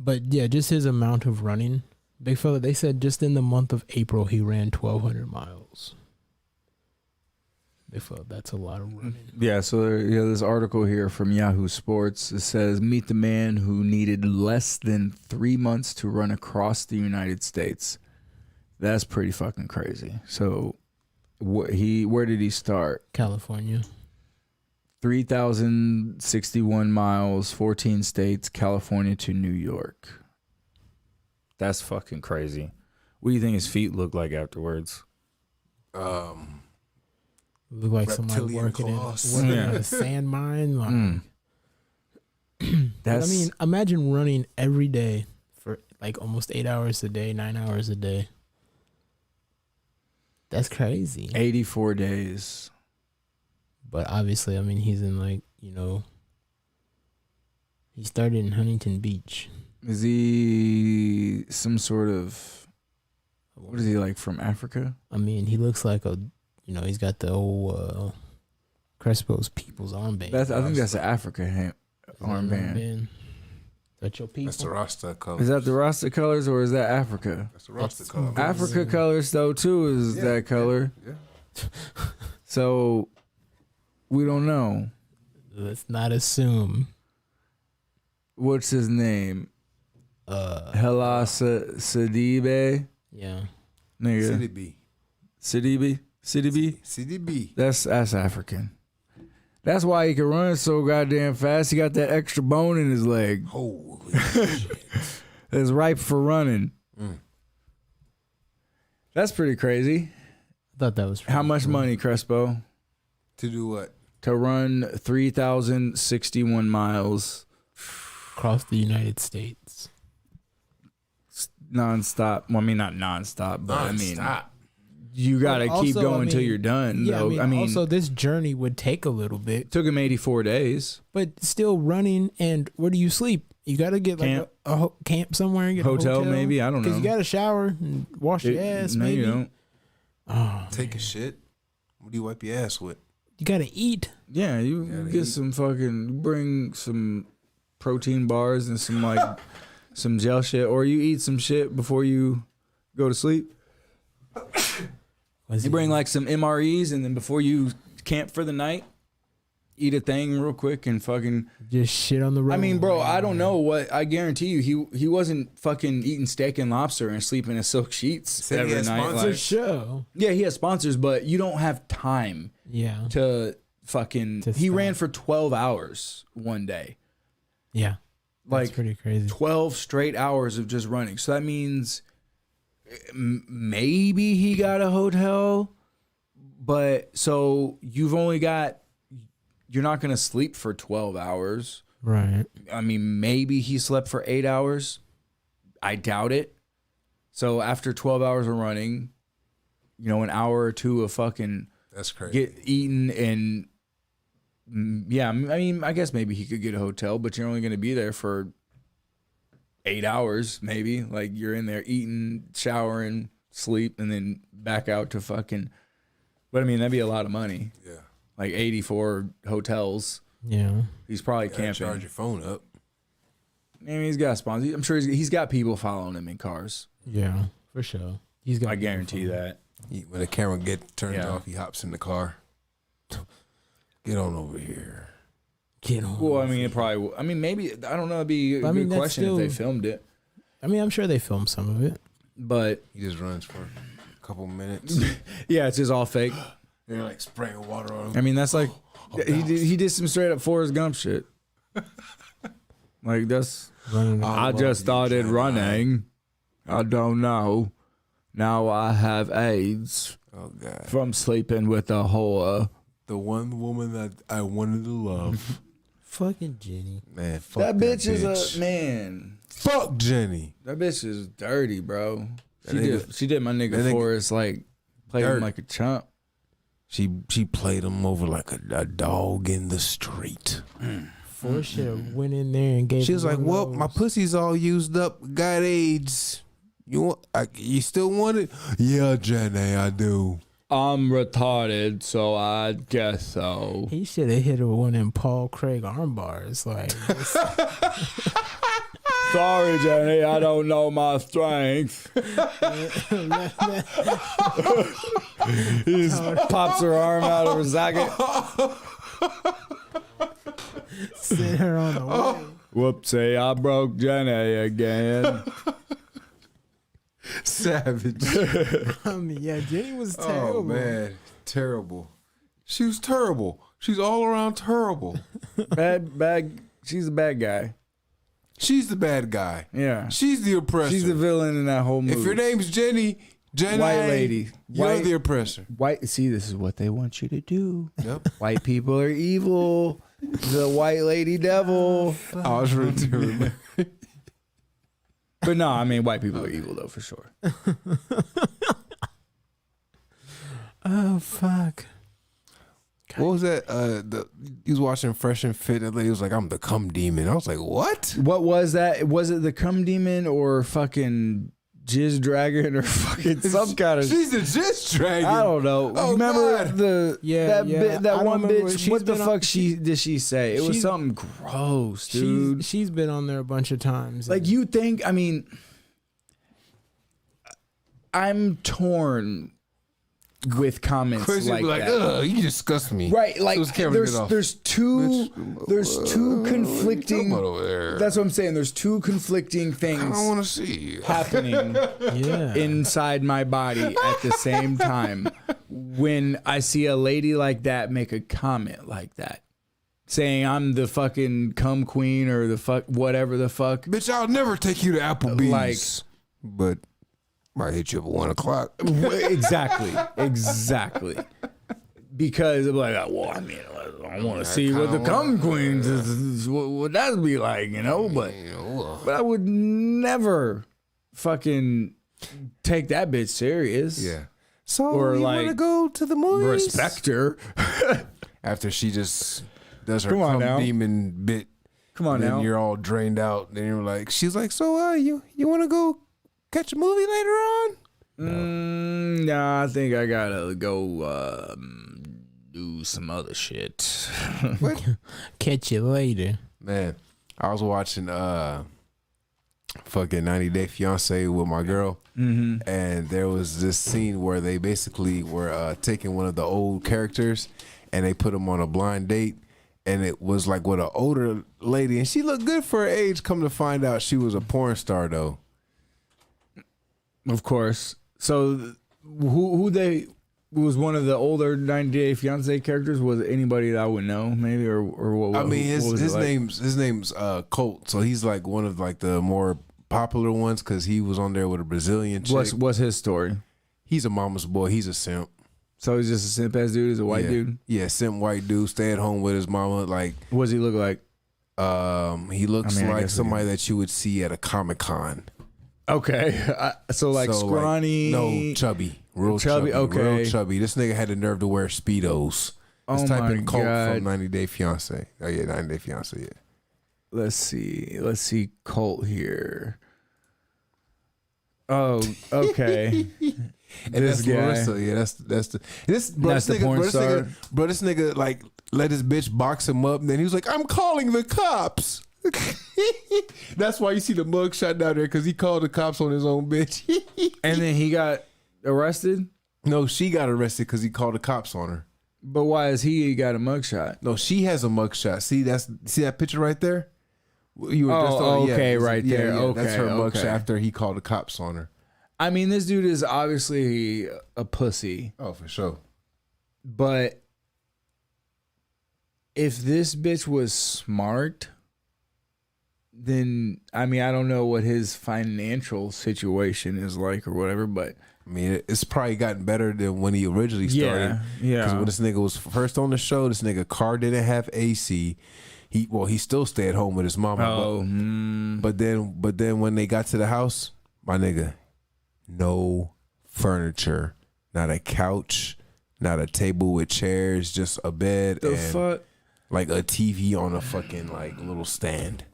But yeah, just his amount of running. Big fella, they said just in the month of April, he ran 1,200 miles. That's a lot of running. Yeah, so this article here from Yahoo Sports, it says, meet the man who needed less than 3 months to run across the United States. That's pretty fucking crazy. So where did he start? California. 3,061 miles, 14 states, California to New York. That's fucking crazy. What do you think his feet look like afterwards? Look like somebody Reptilian working claws. in Yeah. a sand mine. Like, That's, I mean, imagine running every day for like almost 8 hours a day, 9 hours a day. That's crazy. 84 days. But obviously, I mean, he's in like, he started in Huntington Beach. Is he some sort of, what is he, like from Africa? I mean, he looks like he's got the old Crespo's People's armband. I think that's an Africa armband. That's your people. That's the Rasta color. Is that the Rasta colors or is that Africa? That's the Rasta That's- color. Africa colors though too is Yeah, that color. Yeah. So we don't know. Let's not assume. What's his name? Hala Sidibe. Yeah. Nigga. CDB. Sidibe. CDB. That's African. That's why he can run so goddamn fast. He got that extra bone in his leg. Holy shit. That's ripe for running. That's pretty crazy. I thought that was How much money, Crespo? To do what? To run 3,061 miles across the United States. nonstop. Well, I mean, not nonstop, but I mean, Stop. you got to But keep also, going I until mean, you're done. Yeah, though. I mean, also this journey would take a little bit, it took him 84 days. but still running. And where do you sleep? You got to get like Camp. a camp somewhere and get Hotel, a hotel, maybe. I don't because know. you got to shower and wash your ass. No, maybe you don't. Oh, Take a shit. What do you wipe your ass with? you got to eat. Yeah, you Gotta get eat. some fucking, bring some protein bars and some like some gel shit, or you eat some shit before you go to sleep. You bring like some MREs, and then before you camp for the night, eat a thing real quick and fucking. just shit on the road. I mean, bro, I don't know what. I guarantee you, he wasn't fucking eating steak and lobster and sleeping in silk sheets Said he every had night. sponsors? It's a Like, show. yeah, he has sponsors, but you don't have time Yeah, to fucking. To He stop. ran for 12 hours one day. yeah. That's Like pretty crazy. 12 straight hours of just running. So that means maybe he got a hotel, but so you've only got, you're not going to sleep for 12 hours. Right. I mean, maybe he slept for 8 hours. I doubt it. So after 12 hours of running, an hour or two of fucking That's crazy. get eaten and yeah, I mean, I guess maybe he could get a hotel, but you're only going to be there for 8 hours, maybe. Like you're in there eating, showering, sleep, and then back out to fucking. But I mean, that'd be a lot of money. Yeah. Like 84 hotels. Yeah. He's probably Gotta camping. charge your phone up. I mean, he's got sponsors. I'm sure he's got people following him in cars. Yeah. For sure. He's got. I guarantee that. When the camera get turned Yeah. off, he hops in the car. Get on over here. Get on. Well, I mean, it probably. I mean, maybe I don't know. It'd be a I mean, good that's question if they still- filmed it. I mean, I'm sure they filmed some of it. But He just runs for a couple minutes. yeah, it's just all fake. They're like spraying water on him. I mean, that's like he did some straight up Forrest Gump shit. Like that's. Running. I just started running. I don't know. Now I have AIDS Oh God. from sleeping with a whore. The one woman that I wanted to love. Fucking Jenny. Man, fuck That bitch is a man. Fuck Jenny. That bitch is dirty, bro. That nigga- She did my nigga that nigga- Forrest like played him Dirt. like a chump. She played him over like a dog in the street. Forrest should have went in there and gave. She was him like, one of "Well, my those. pussy's all used up. Got AIDS. You still want it? Yeah, Jenny, I do." I'm retarded, so I guess so. He should have hit her with one of them Paul Craig arm bars. Like, Sorry, Jenny, I don't know my strength. He just pops her arm out of her socket. Send her on the way. Whoopsie, I broke Jenny again. Savage. I mean, yeah, Jenny was terrible. Oh man, terrible. She was terrible. She's all around terrible. Bad. She's a bad guy. She's the bad guy. Yeah. She's the oppressor. She's the villain in that whole movie. If your name's Jenny, White lady. You're the oppressor. White. See, this is what they want you to do. Yep. White people are evil. The white lady devil. I was really terrible. But no, I mean, white people are evil though, for sure. Oh fuck. What was that? He was watching Fresh and Fit, and the lady was like, "I'm the cum demon." I was like, "What?" What was that? Was it the cum demon or fucking jizz dragon or fucking some kind of? She's a jizz dragon. I don't know. Oh, Remember God. that I one don't remember. bitch? She's What the been fuck on- did she say? It was she's- something gross, dude. She's been on there a bunch of times. Like you think? I mean, I'm torn with comments Chris like would be like, that. "Ugh, you disgust me." Right, like So it's camera to get off. there's two conflicting. Come on over there. That's what I'm saying. There's two conflicting I things don't want to see you. happening yeah. inside my body at the same time when I see a lady like that make a comment like that, saying I'm the fucking cum queen or the fuck whatever the fuck. Bitch, I'll never take you to Applebee's. Like- but might hit you up at 1 o'clock. Exactly. Because I'm like, well, I mean, I want to see what the cum queens is, what that be like, you know. But I would never fucking take that bitch serious. Yeah. So Or you like, want to go to the movies? Respect her. After she just does her Come on cum now. demon bit. Come on then now. you're all drained out. Then you're like, she's like, so you want to go catch a movie later on? Nah, I think I gotta go do some other shit. Catch you later. Man, I was watching fucking 90 Day Fiance with my girl, and there was this scene where they basically were taking one of the old characters and they put him on a blind date, and it was like with an older lady, and she looked good for her age. Come to find out, she was a porn star though. Of course. So who they was one of the older 90 Day Fiance characters? Was it anybody that I would know, maybe, or what? I mean, what was it his like? name's Colt, so he's like one of like the more popular ones because he was on there with a Brazilian chick. What's his story? He's a mama's boy. He's a simp. So he's just a simp ass dude. He's a white Yeah. dude. Yeah, simp white dude. Stay at home with his mama. Like, What does he look like? he looks I mean, I like guess we somebody that you would see at a Comic-Con. Okay, so like scrawny. No, chubby. Real Chubby, chubby. okay. Real chubby. This nigga had the nerve to wear Speedos. Let's Oh type my in Colt God. from 90 Day Fiance. Oh yeah, 90 Day Fiance, yeah. Let's see Colt here. Oh, okay. And This that's guy. Larissa. Yeah, that's this bro, That's this the nigga, porn bro, this star. nigga, bro, this nigga like let his bitch box him up, and then he was like, "I'm calling the cops." That's why you see the mug shot down there because he called the cops on his own bitch. And then he got arrested. No, she got arrested because he called the cops on her. But why is he got a mugshot? No, she has a mug shot. See that picture right there? You were just Oh, on, okay, right there. that's Okay, her mug okay. shot after he called the cops on her. I mean, this dude is obviously a pussy, Oh, for sure. but if this bitch was smart, then I mean, I don't know what his financial situation is like or whatever, but I mean, it's probably gotten better than when he originally started. yeah. Because when this nigga was first on the show, this nigga car didn't have AC. He still stayed at home with his mama. Oh, But then when they got to the house, my nigga, no furniture, not a couch, not a table with chairs, just a bed the and fuck? like a TV on a fucking like little stand.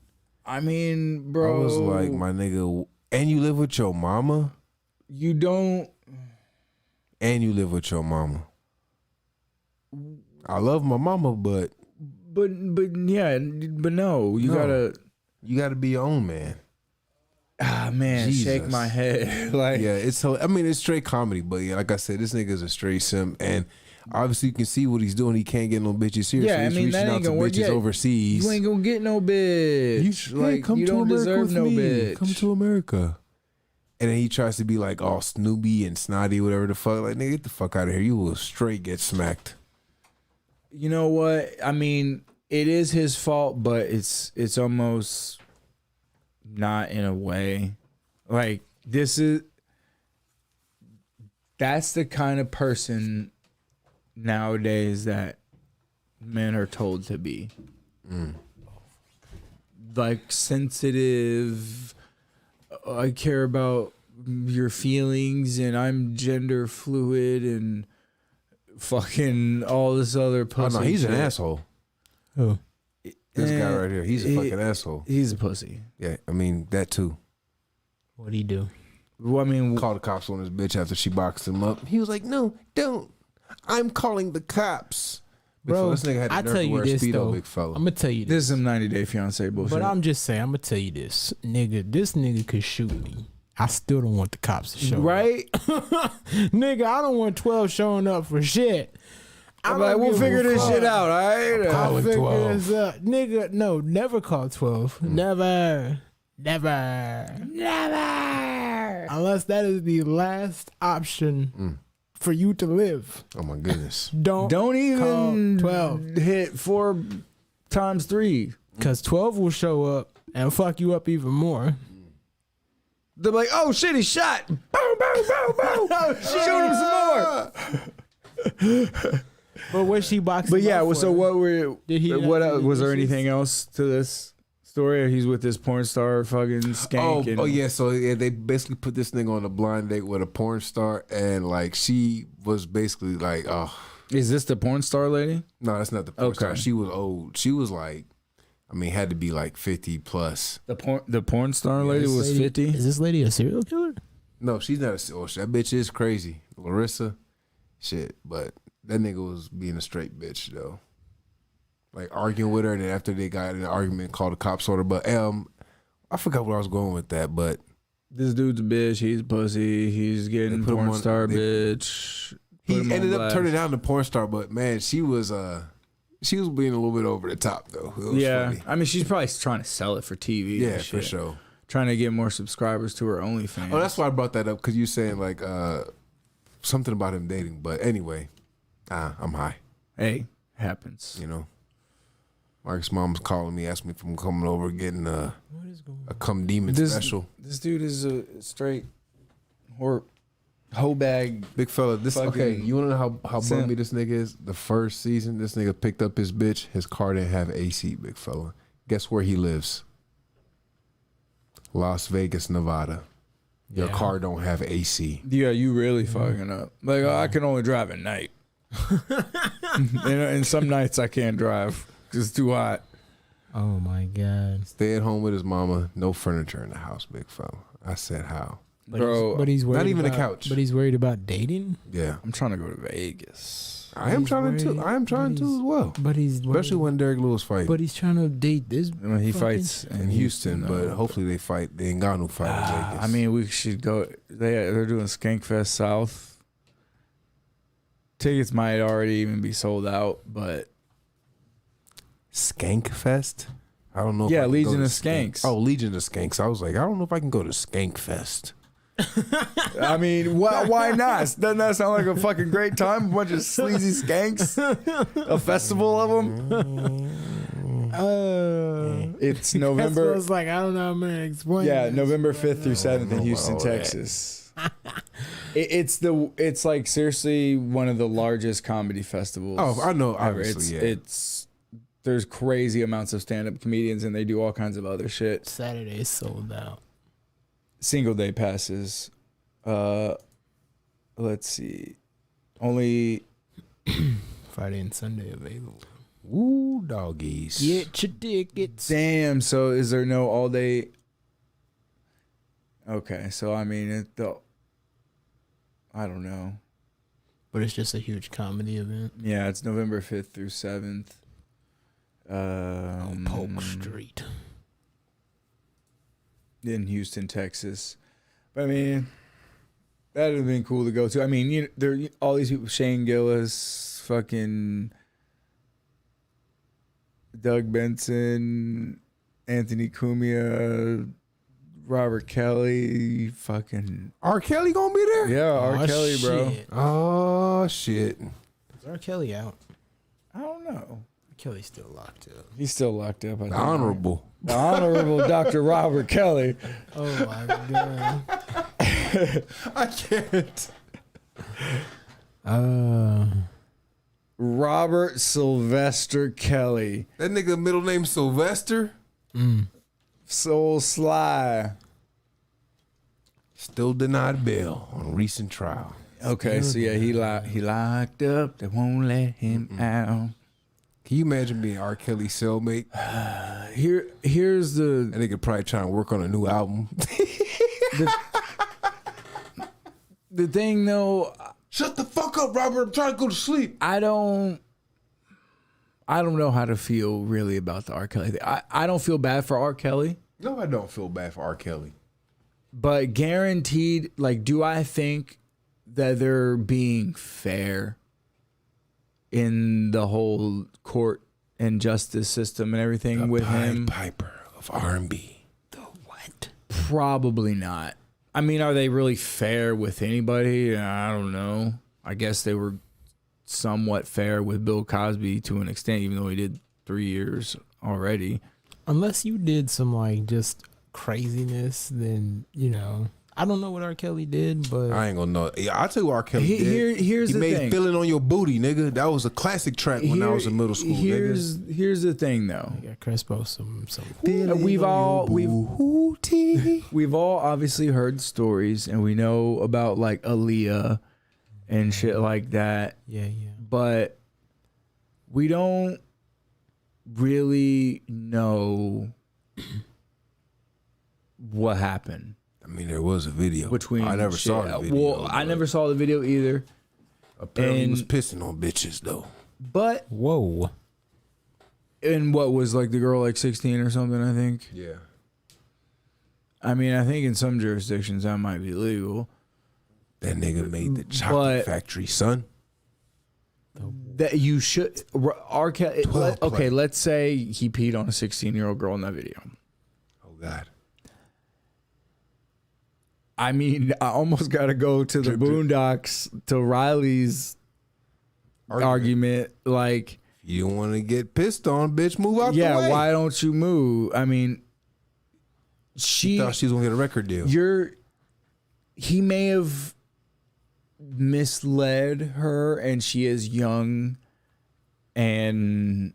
I mean, bro, I was like, my nigga, and you live with your mama, you don't. and you live with your mama. I love my mama, but But yeah, but no, you No. gotta. you got to be your own man. Ah man, shake Jesus. my head. Like Yeah, it's so. I mean, it's straight comedy, but yeah, like I said, this nigga's a straight simp, and obviously you can see what he's doing. He can't get no bitches here, Yeah, so I he's mean, that reaching out ain't to gonna work. bitches Yeah, overseas. you ain't gonna get no bitch. Hey, come you to don't America deserve with no me. bitch. Come to America. And then he tries to be like all Snoopy and snotty, whatever the fuck. Like, nigga, get the fuck out of here. You will straight get smacked. You know what? I mean, it is his fault, but it's almost not in a way. Like that's the kind of person nowadays that men are told to be. Like sensitive. I care about your feelings and I'm gender fluid and fucking all this other Oh, pussy. no, he's an shit. asshole. Oh, This guy Eh, right here, he's a fucking asshole. He's a pussy. Yeah, I mean, that too. what'd he do? Well, I mean, Called the cops on his bitch after she boxed him up. He was like, no, don't. I'm calling the cops. Bro, Big fella, this nigga had the I nerve tell to you wear a this Speedo, though. big fella. I'm gonna tell you this this. is some 90 Day Fiance bullshit. But I'm just saying, I'm gonna tell you this, nigga. This nigga could shoot me. I still don't want the cops to show up. right. Nigga, I don't want 12 showing up for shit. I'm like, we'll figure this shit out, all right? I'll Calling figure 12. this out. Nigga, no, never call 12. Never. Unless that is the last option for you to live. Oh my goodness. Don't Don't even call 12. hit 4 times 3. Because 12 will show up and fuck you up even more. They're like, oh shit, he's shot. Boom, boom, boom, boom. Shoot him some more. But when she boxed But him yeah, up well, for so it, what were Did he what not do the was there dishes? anything else to this story? He's with this porn star fucking skank. and, Oh yeah, so yeah, they basically put this nigga on a blind date with a porn star, and like she was basically like, oh Is this the porn star lady? no, that's not the porn star. Okay. She was old. She was like, I mean, had to be like 50 plus. The porn star lady This was lady- 50. Is this lady a serial killer? No, she's not. Oh, that bitch is crazy, Larissa. Shit, but that nigga was being a straight bitch though. Like arguing with her, and then after they got in an argument, called the cops on her. But I forgot where I was going with that, but. This dude's a bitch. He's a pussy. He's getting They put him porn on- star they- bitch. He Put him on ended up blast. turning down the porn star, but man, she was being a little bit over the top though. It was Yeah, funny. I mean, she's probably trying to sell it for TV. Yeah, and for shit. sure. Trying to get more subscribers to her OnlyFans. Oh, that's why I brought that up, because you saying like something about him dating. But anyway, I'm high. Hey, happens. You know, Mark's mom's calling me, asking me if I'm coming over getting a cum demon special. This dude is a straight hoe bag. Big fella, this Fucking okay. You wanna know how simp. bummy this nigga is? The first season, this nigga picked up his bitch. His car didn't have AC. Big fella, guess where he lives? Las Vegas, Nevada. Your Yeah. car don't have AC. Yeah, you really fucking up. Like, oh, I can only drive at night. and some nights I can't drive because it's too hot. Oh my God. Stay at home with his mama. No furniture in the house, big fella. I said how? But Bro, he's, but he's worried not even a about, couch. But he's worried about dating? Yeah, I'm trying to go to Vegas. I am He's trying to. worried, I am trying but to he's- as well. But he's Especially when Derek Lewis fight But he's trying to date this. When he fucking- fights in Houston, but though. hopefully they fight. They ain't got no fight in Vegas. I mean, we should go. They're doing Skankfest South. Tickets might already even be sold out, but Skank Fest. I don't know. Yeah, if I can Legion go to of Skanks. Oh, Legion of Skanks. I was like, I don't know if I can go to Skank Fest. I mean, why not? Doesn't that sound like a fucking great time? A bunch of sleazy skanks, a festival of them. It's That's what November. it's like. I don't know how I'm gonna explain. Yeah, this. November 5th through 7th in Houston, all that. Texas. It's like seriously one of the largest comedy festivals. Oh, I know. ever. Obviously, It's there's crazy amounts of stand-up comedians and they do all kinds of other shit. Saturday is sold out. Single day passes. Let's see. Only Friday and Sunday available. Woo, doggies. Get your tickets. damn. So is there no all day? Okay, so I mean I don't know. But it's just a huge comedy event. Yeah, it's November 5th through 7th. On Polk Street. in Houston, Texas. But I mean, that would have been cool to go to. I mean, there all these people: Shane Gillis, fucking Doug Benson, Anthony Cumia, Robert Kelly, fucking R. Kelly gonna be there? yeah, R. Kelly, bro. Shit. Oh shit. Is R. Kelly out? I don't know. R. Kelly's still locked up. He's still locked up. I think. Honorable. The Honorable Dr. Robert Kelly. Oh my god. I can't. Robert Sylvester Kelly. That nigga middle name Sylvester. Soul Sly. Still denied bail on recent trial. Okay, so yeah, he locked up. They won't let him out. Can you imagine being R. Kelly's cellmate? Here's the That nigga probably trying to work on a new album. the thing though. Shut the fuck up, Robert. I'm trying to go to sleep. I don't know how to feel really about the R. Kelly thing. I don't feel bad for R. Kelly, No, I don't feel bad for R. Kelly. but guaranteed, like, do I think that they're being fair in the whole court and justice system and everything with him? Piper of R&B. The what? Probably not. I mean, are they really fair with anybody? I don't know. I guess they were somewhat fair with Bill Cosby to an extent, even though he did 3 years already. Unless you did some like just craziness, then I don't know what R. Kelly did, but I ain't gonna know. Yeah, I'll tell you what R. Kelly did. Here's he the made thing. Feeling on Your Booty, nigga. That was a classic track when I was in middle school, nigga. Here's the thing, though. got Crespo some. We've all obviously heard stories, and we know about like Aaliyah and shit like that. Yeah. But we don't really know what happened I mean, there was a video. between. I never saw the video. Well, I never saw the video either. Apparently, he was and- pissing on bitches though. But Whoa. and what was like the girl like 16 or something? I think. Yeah. I mean, I think in some jurisdictions that might be legal. That nigga made the chocolate But- factory, son. That you should. R. Kelly. 12 Okay, play. let's say he peed on a 16-year-old girl in that video. Oh God. I mean, I almost got to go to the Boondocks to Riley's argument. Like, You don't want to get pissed on, bitch. Move out the way. yeah, why don't you move? I mean, She thought she was gonna get a record deal. He may have misled her, and she is young and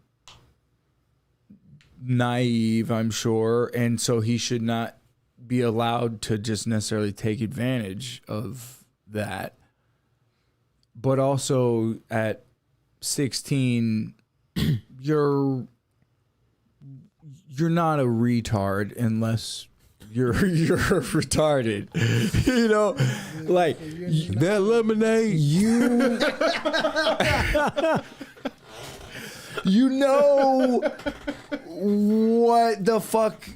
naive, I'm sure, and so he should not be allowed to just necessarily take advantage of that. But also at 16, you're not a retard unless you're retarded. Like That lemonade. you know what the fuck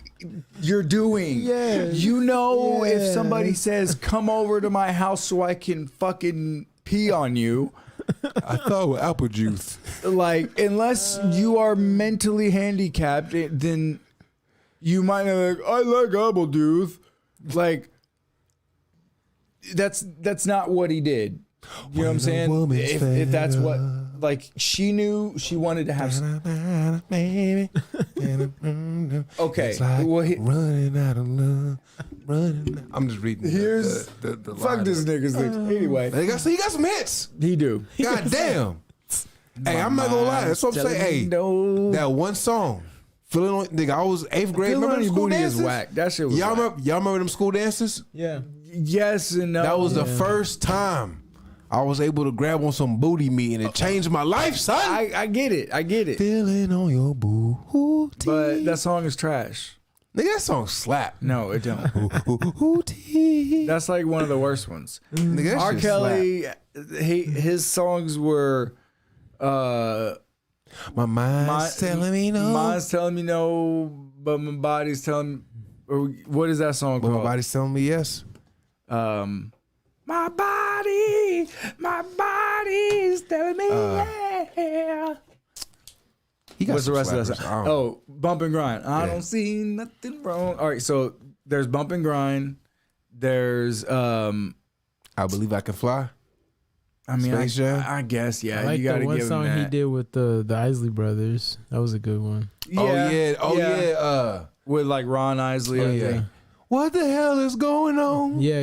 you're doing. Yeah. You know if Yeah. somebody says, come over to my house so I can fucking pee on you. I thought with apple juice. Like, unless you are mentally handicapped, then you might not like, I like apple juice. Like, that's not what he did. You know what I'm saying? If that's what, like, she knew she wanted to have. Okay, well, running out of love, running. I'm just reading. here's the fuck this nigga's thing. Anyway, He got some hits. he do. God damn. Hey, I'm not gonna lie. That's what I'm saying. Hey, no. that one song, feeling on, nigga. I was 8th grade. Feeling Remember on them Your school Booty dances? is whack. That shit was Y'all whack. remember them school dances? Yeah. Yes and no. That was the first time I was able to grab on some booty meat, and it changed my life, son. I get it. I get it. Feeling on your booty. But that song is trash. Nigga, that song slap. No, it don't. Booty. That's like one of the worst ones. Nigga, that R. shit Kelly, his songs were slap. My mind's telling me no. Mine's telling me no, but my body's telling Or what is that song But called? my body's telling me yes. My body's telling me yeah. He got What's the some rest of that slappers. song? I don't know. Oh, Bump and Grind. I Yeah. don't see nothing wrong. All right, so there's Bump and Grind. There's I Believe I Can Fly. I mean, Space Jam? I guess, yeah. I like you got the to one give song him he that. did with the Isley Brothers. That was a good one. Yeah. With like Ron Isley. Oh, I yeah. think. What the hell is going on? Yeah.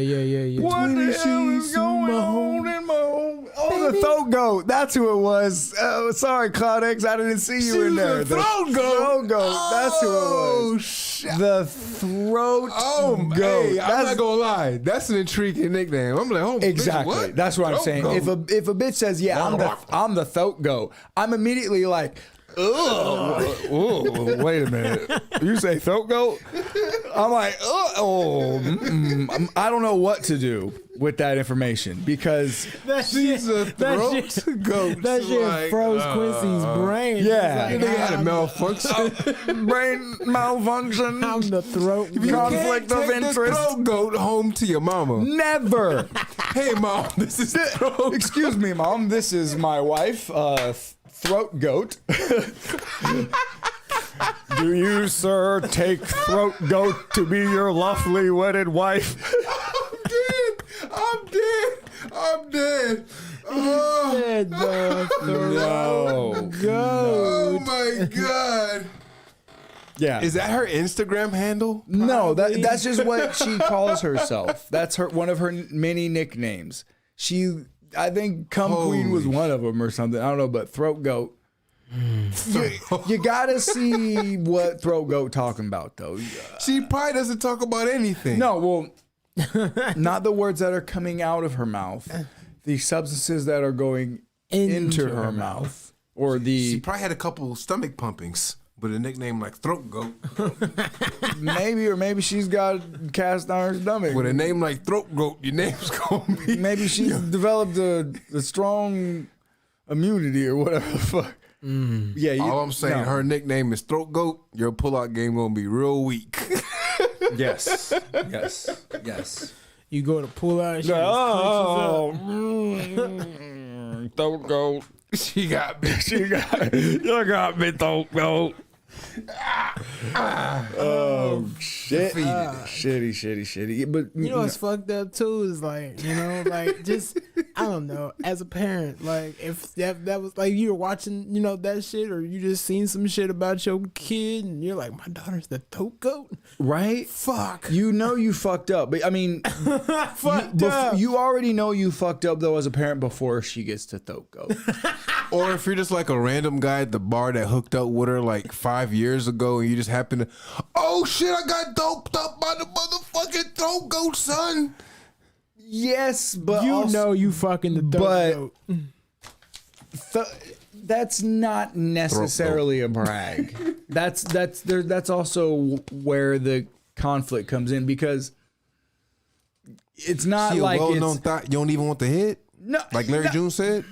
What Between the the hell is sheets going and my on in my home? Oh, the throat goat. That's who it was. Oh, sorry, Cloud X. I didn't see you in there. The throat goat. Throat goat. That's who it Oh, was. shit. The throat Oh, goat. hey, I'm not gonna lie. That's an intriguing nickname. I'm like, oh, Exactly. bitch, what? That's what I'm Throat saying. goat. If a bitch says, "Yeah, I'm the throat goat," I'm immediately like, "Oh, wait a minute. You say throat goat?" I'm like, I don't know what to do with that information because She's a throat goat. That shit Like, froze Quincy's brain. yeah. He's They like, had a malfunction. brain malfunction, I'm the throat. You goat. conflict can't of take the interest. throat goat home to your mama. Never. Hey, mom, this is throat. Excuse me, mom. This is my wife, throat goat. Do you, sir, take throat goat to be your lawfully wedded wife? I'm dead. Oh, Said the No. goat. oh my god. Yeah. Is that her Instagram handle? No, that's just what she calls herself. That's one of her many nicknames. I think Cum Queen was Holy one of them or something. I don't know, but Throat Goat. You gotta see what Throat Goat talking about though. She probably doesn't talk about anything. No, well, not the words that are coming out of her mouth, the substances that are going into her mouth, or She the probably had a couple stomach pumpings with a nickname like Throat Goat. maybe she's got cast iron stomach. With a name like Throat Goat, your name's gonna be. Maybe she's developed a strong immunity or whatever the fuck. Yeah, All I'm saying, no. her nickname is Throat Goat. Your pullout game gonna be real weak. Yes. You go to pull out. She Throat Goat. She got me. You got me, Throat Goat. Oh shit! Shitty. But You know what's fucked up too is like, you know, like just I don't know, as a parent, like if that was like you were watching, you know, that shit, or you just seen some shit about your kid and you're like, my daughter's the throat goat. right? Fuck. You know you fucked up, but I mean, Fucked up. you already know you fucked up though as a parent before she gets to Throat Goat. Or if you're just like a random guy at the bar that hooked up with her like 5 years ago and you just happen to, oh shit, I got doped up by the motherfucking Throat Goat, son. Yes, but You also, know you fucking the throat but- goat. that's not necessarily a brag. That's also where the conflict comes in because it's not She a like well-known it's thought. You don't even want the hit? no, Like Larry no, June said?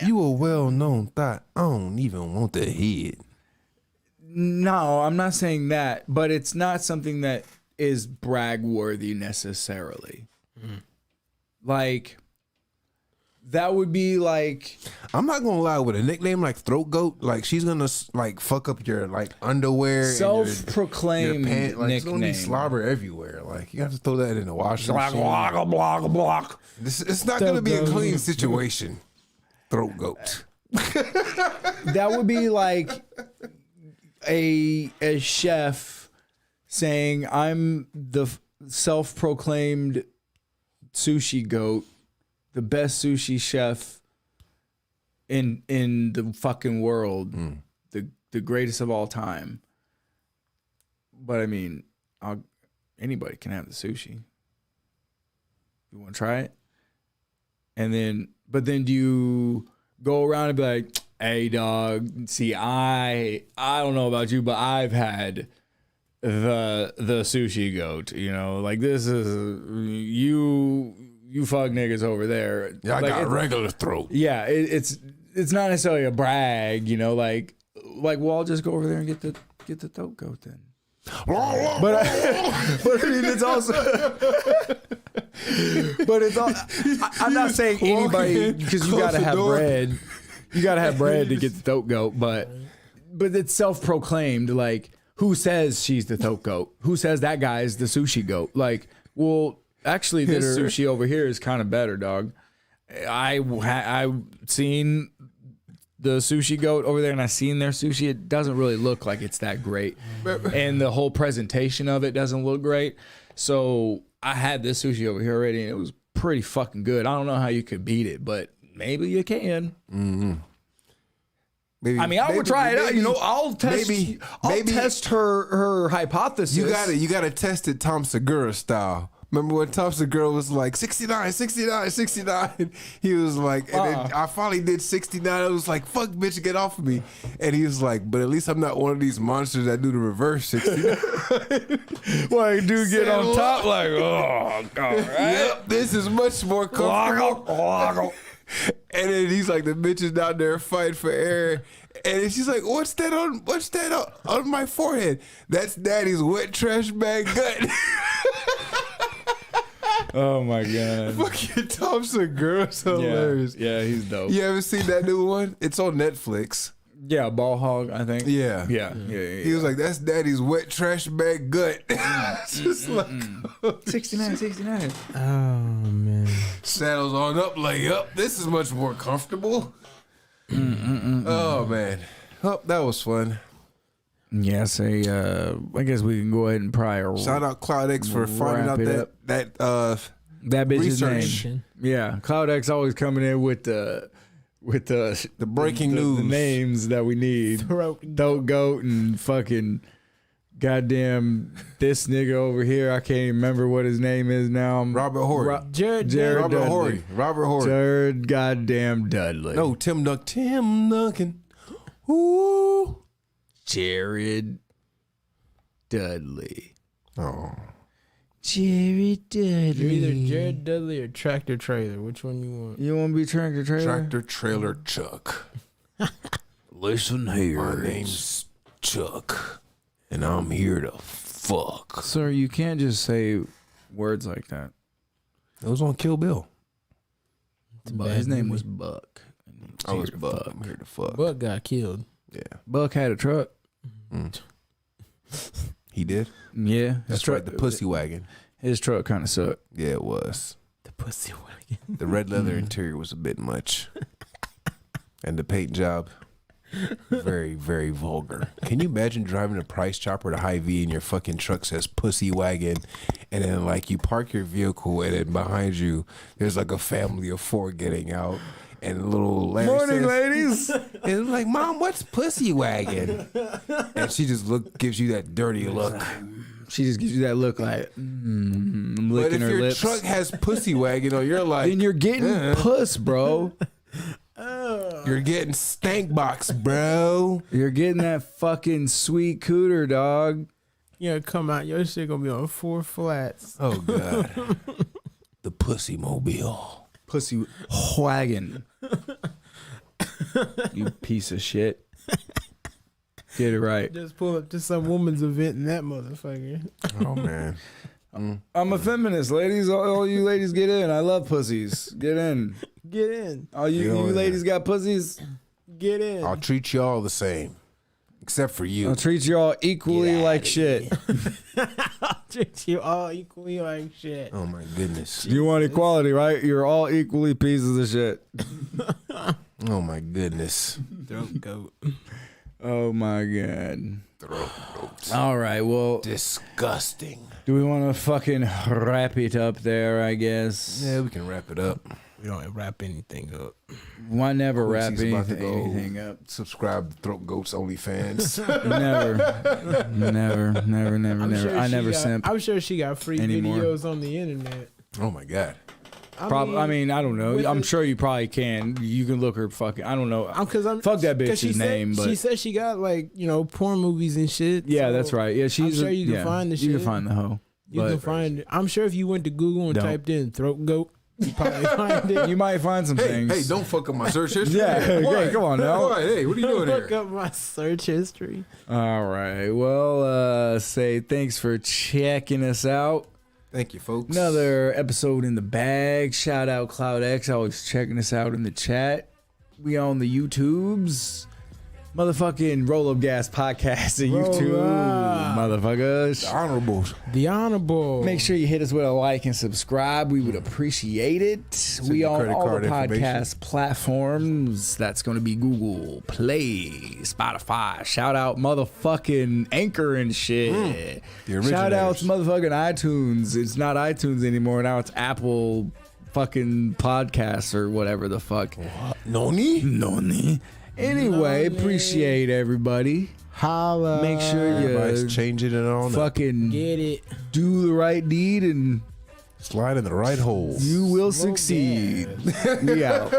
You a well-known thought. I don't even want the head. No, I'm not saying that, but it's not something that is brag worthy necessarily. Like that would be like I'm not gonna lie, with a nickname like Throat Goat, like she's gonna like fuck up your like underwear, and your self-proclaimed pants. Like it's gonna be nickname. slobber everywhere. Like you have to throw that in the washing Block, machine. block, block. It's not gonna be a Throat clean Goat. situation. Throat Goat. That would be like a chef saying, "I'm the self-proclaimed sushi goat, the best sushi chef in the fucking world, the greatest of all time." But I mean, anybody can have the sushi. You want to try it? And then, but then do you go around and be like, "Hey, dog, see, I don't know about you, but I've had the sushi goat. You know, like this is you fuck niggas over there. Yeah, I Like, got it's- regular throat. Yeah, it's not necessarily a brag. You know, like well, I'll just go over there and get the throat goat then. but I mean, it's also. But it's all. I'm not saying anybody because you gotta have bread. You gotta have bread to get the throat goat, but it's self-proclaimed. Like, who says she's the throat goat? Who says that guy is the sushi goat? Like, well, actually, this sushi over here is kind of better, dog. I've seen the sushi goat over there, and I've seen their sushi. It doesn't really look like it's that great, and the whole presentation of it doesn't look great. So I had this sushi over here already, and it was pretty fucking good. I don't know how you could beat it, but maybe you can. Mm-hmm. Maybe, I mean, I would try it out. You know, I'll test. I'll test her hypothesis. You gotta test it Tom Segura style. Remember when Tom Segura was like 69, 69, 69? He was like, and then I finally did 69. I was like, fuck, bitch, get off of me. And he was like, but at least I'm not one of these monsters that do the reverse 69. Well, I do get on top like, oh, all right. Yep, this is much more comfortable. And then he's like, the bitch is down there fighting for air. And then she's like, what's that on my forehead? That's daddy's wet trash bag gut. Oh my god! Fucking Tom Segura's hilarious. Yeah, he's dope. You ever seen that new one? It's on Netflix. Yeah, Ball Hog, I think. Yeah. He was like, that's daddy's wet trash bag gut. Just like 69. Oh man. Saddles on up, lay up. This is much more comfortable. Oh man. Oh, that was fun. Yeah, I guess we can go ahead and probably shout out CloudX for finding out that bitch's research. name. Yeah, CloudX always coming in with the breaking news, the names that we need. Throat goat and fucking goddamn this nigga over here. I can't even remember what his name is now. Robert Horry. Jared Robert Horry. Robert Horry. Jared goddamn Dudley. No, Tim Duncan. Ooh. Jared Dudley. Oh. Jared Dudley. You're either Jared Dudley or Tractor Trailer. Which one you want? You want to be Tractor Trailer? Tractor Trailer Chuck. Listen here. My name's Chuck, and I'm here to fuck. Sir, you can't just say words like that. It was on Kill Bill. His name was Buck. I was Buck. I'm here to fuck. Buck got killed. Yeah. Buck had a truck. He did? Yeah. That's right, the pussy wagon. His truck kind of sucked. Yeah, it was. The pussy wagon. The red leather interior was a bit much. And the paint job, very, very vulgar. Can you imagine driving a Price Chopper to Hy-Vee and your fucking truck says pussy wagon, and then like you park your vehicle and then behind you there's like a family of 4 getting out. And little Larry Morning, says, ladies. And like, Mom, what's pussy wagon? And she just gives you that dirty look. She just gives you that look like, I'm But licking if her your lips. truck has pussy wagon on, you're like, Then you're getting puss, bro. you're getting stank box, bro. You're getting that fucking sweet cooter, dog. Yeah, come out. Your shit gonna be on 4 flats. Oh God, the pussy mobile. Pussy wagon. You piece of shit. Get it right. Just pull up to some woman's event in that motherfucker. Oh man. I'm a feminist, ladies. All you ladies get in. I love pussies. Get in. Get in. All you ladies got pussies. Get in. I'll treat you all the same, except for you. I'll treat you all equally like shit. I'll treat you all equally like shit. Oh my goodness. You want equality, right? You're all equally pieces of shit. Oh my goodness. Throat goat. Oh my god. Throat goats. All right, well, Disgusting. do we want to fucking wrap it up there, I guess? Yeah, we can wrap it up. We don't wrap anything up. Why never wrap Quincy's about to go anything up? Subscribe to Throat Goats OnlyFans. Never. I never simp. I'm sure she got free anymore. videos on the internet. Oh my God. I don't know. I'm sure you probably can. You can look her fucking. I don't know. Fuck that bitch's name, but she said she got like porn movies and shit. Yeah, so that's right. Yeah, she's. I'm sure you can find the shit. You can find the hoe. You can find it. I'm sure if you went to Google and typed in throat goat, You probably find it. You might find some things. Hey, don't fuck up my search history. Yeah, Hey, okay, what? come on now. What? Hey, what are you doing Look here? up my search history. All right. Well, say thanks for checking us out. Thank you, folks. Another episode in the bag. Shout out CloudX, always checking us out in the chat. We on the YouTubes. Motherfucking Roll Up Gas Podcast at YouTube. up. Motherfuckers. Honorables. The Honorable. Make sure you hit us with a like and subscribe. We would appreciate it. We your on credit all the card information. podcast platforms. That's going to be Google Play, Spotify. Shout out motherfucking Anchor and shit. The Shout out to originators. motherfucking iTunes. It's not iTunes anymore. Now it's Apple fucking Podcasts or whatever the fuck. Noni? Noni. Anyway, Noni. appreciate everybody. Holla. Make sure you Everybody's changing it on. fucking Get it. do the right deed and Slide in the right hole. you will Slow succeed. We out.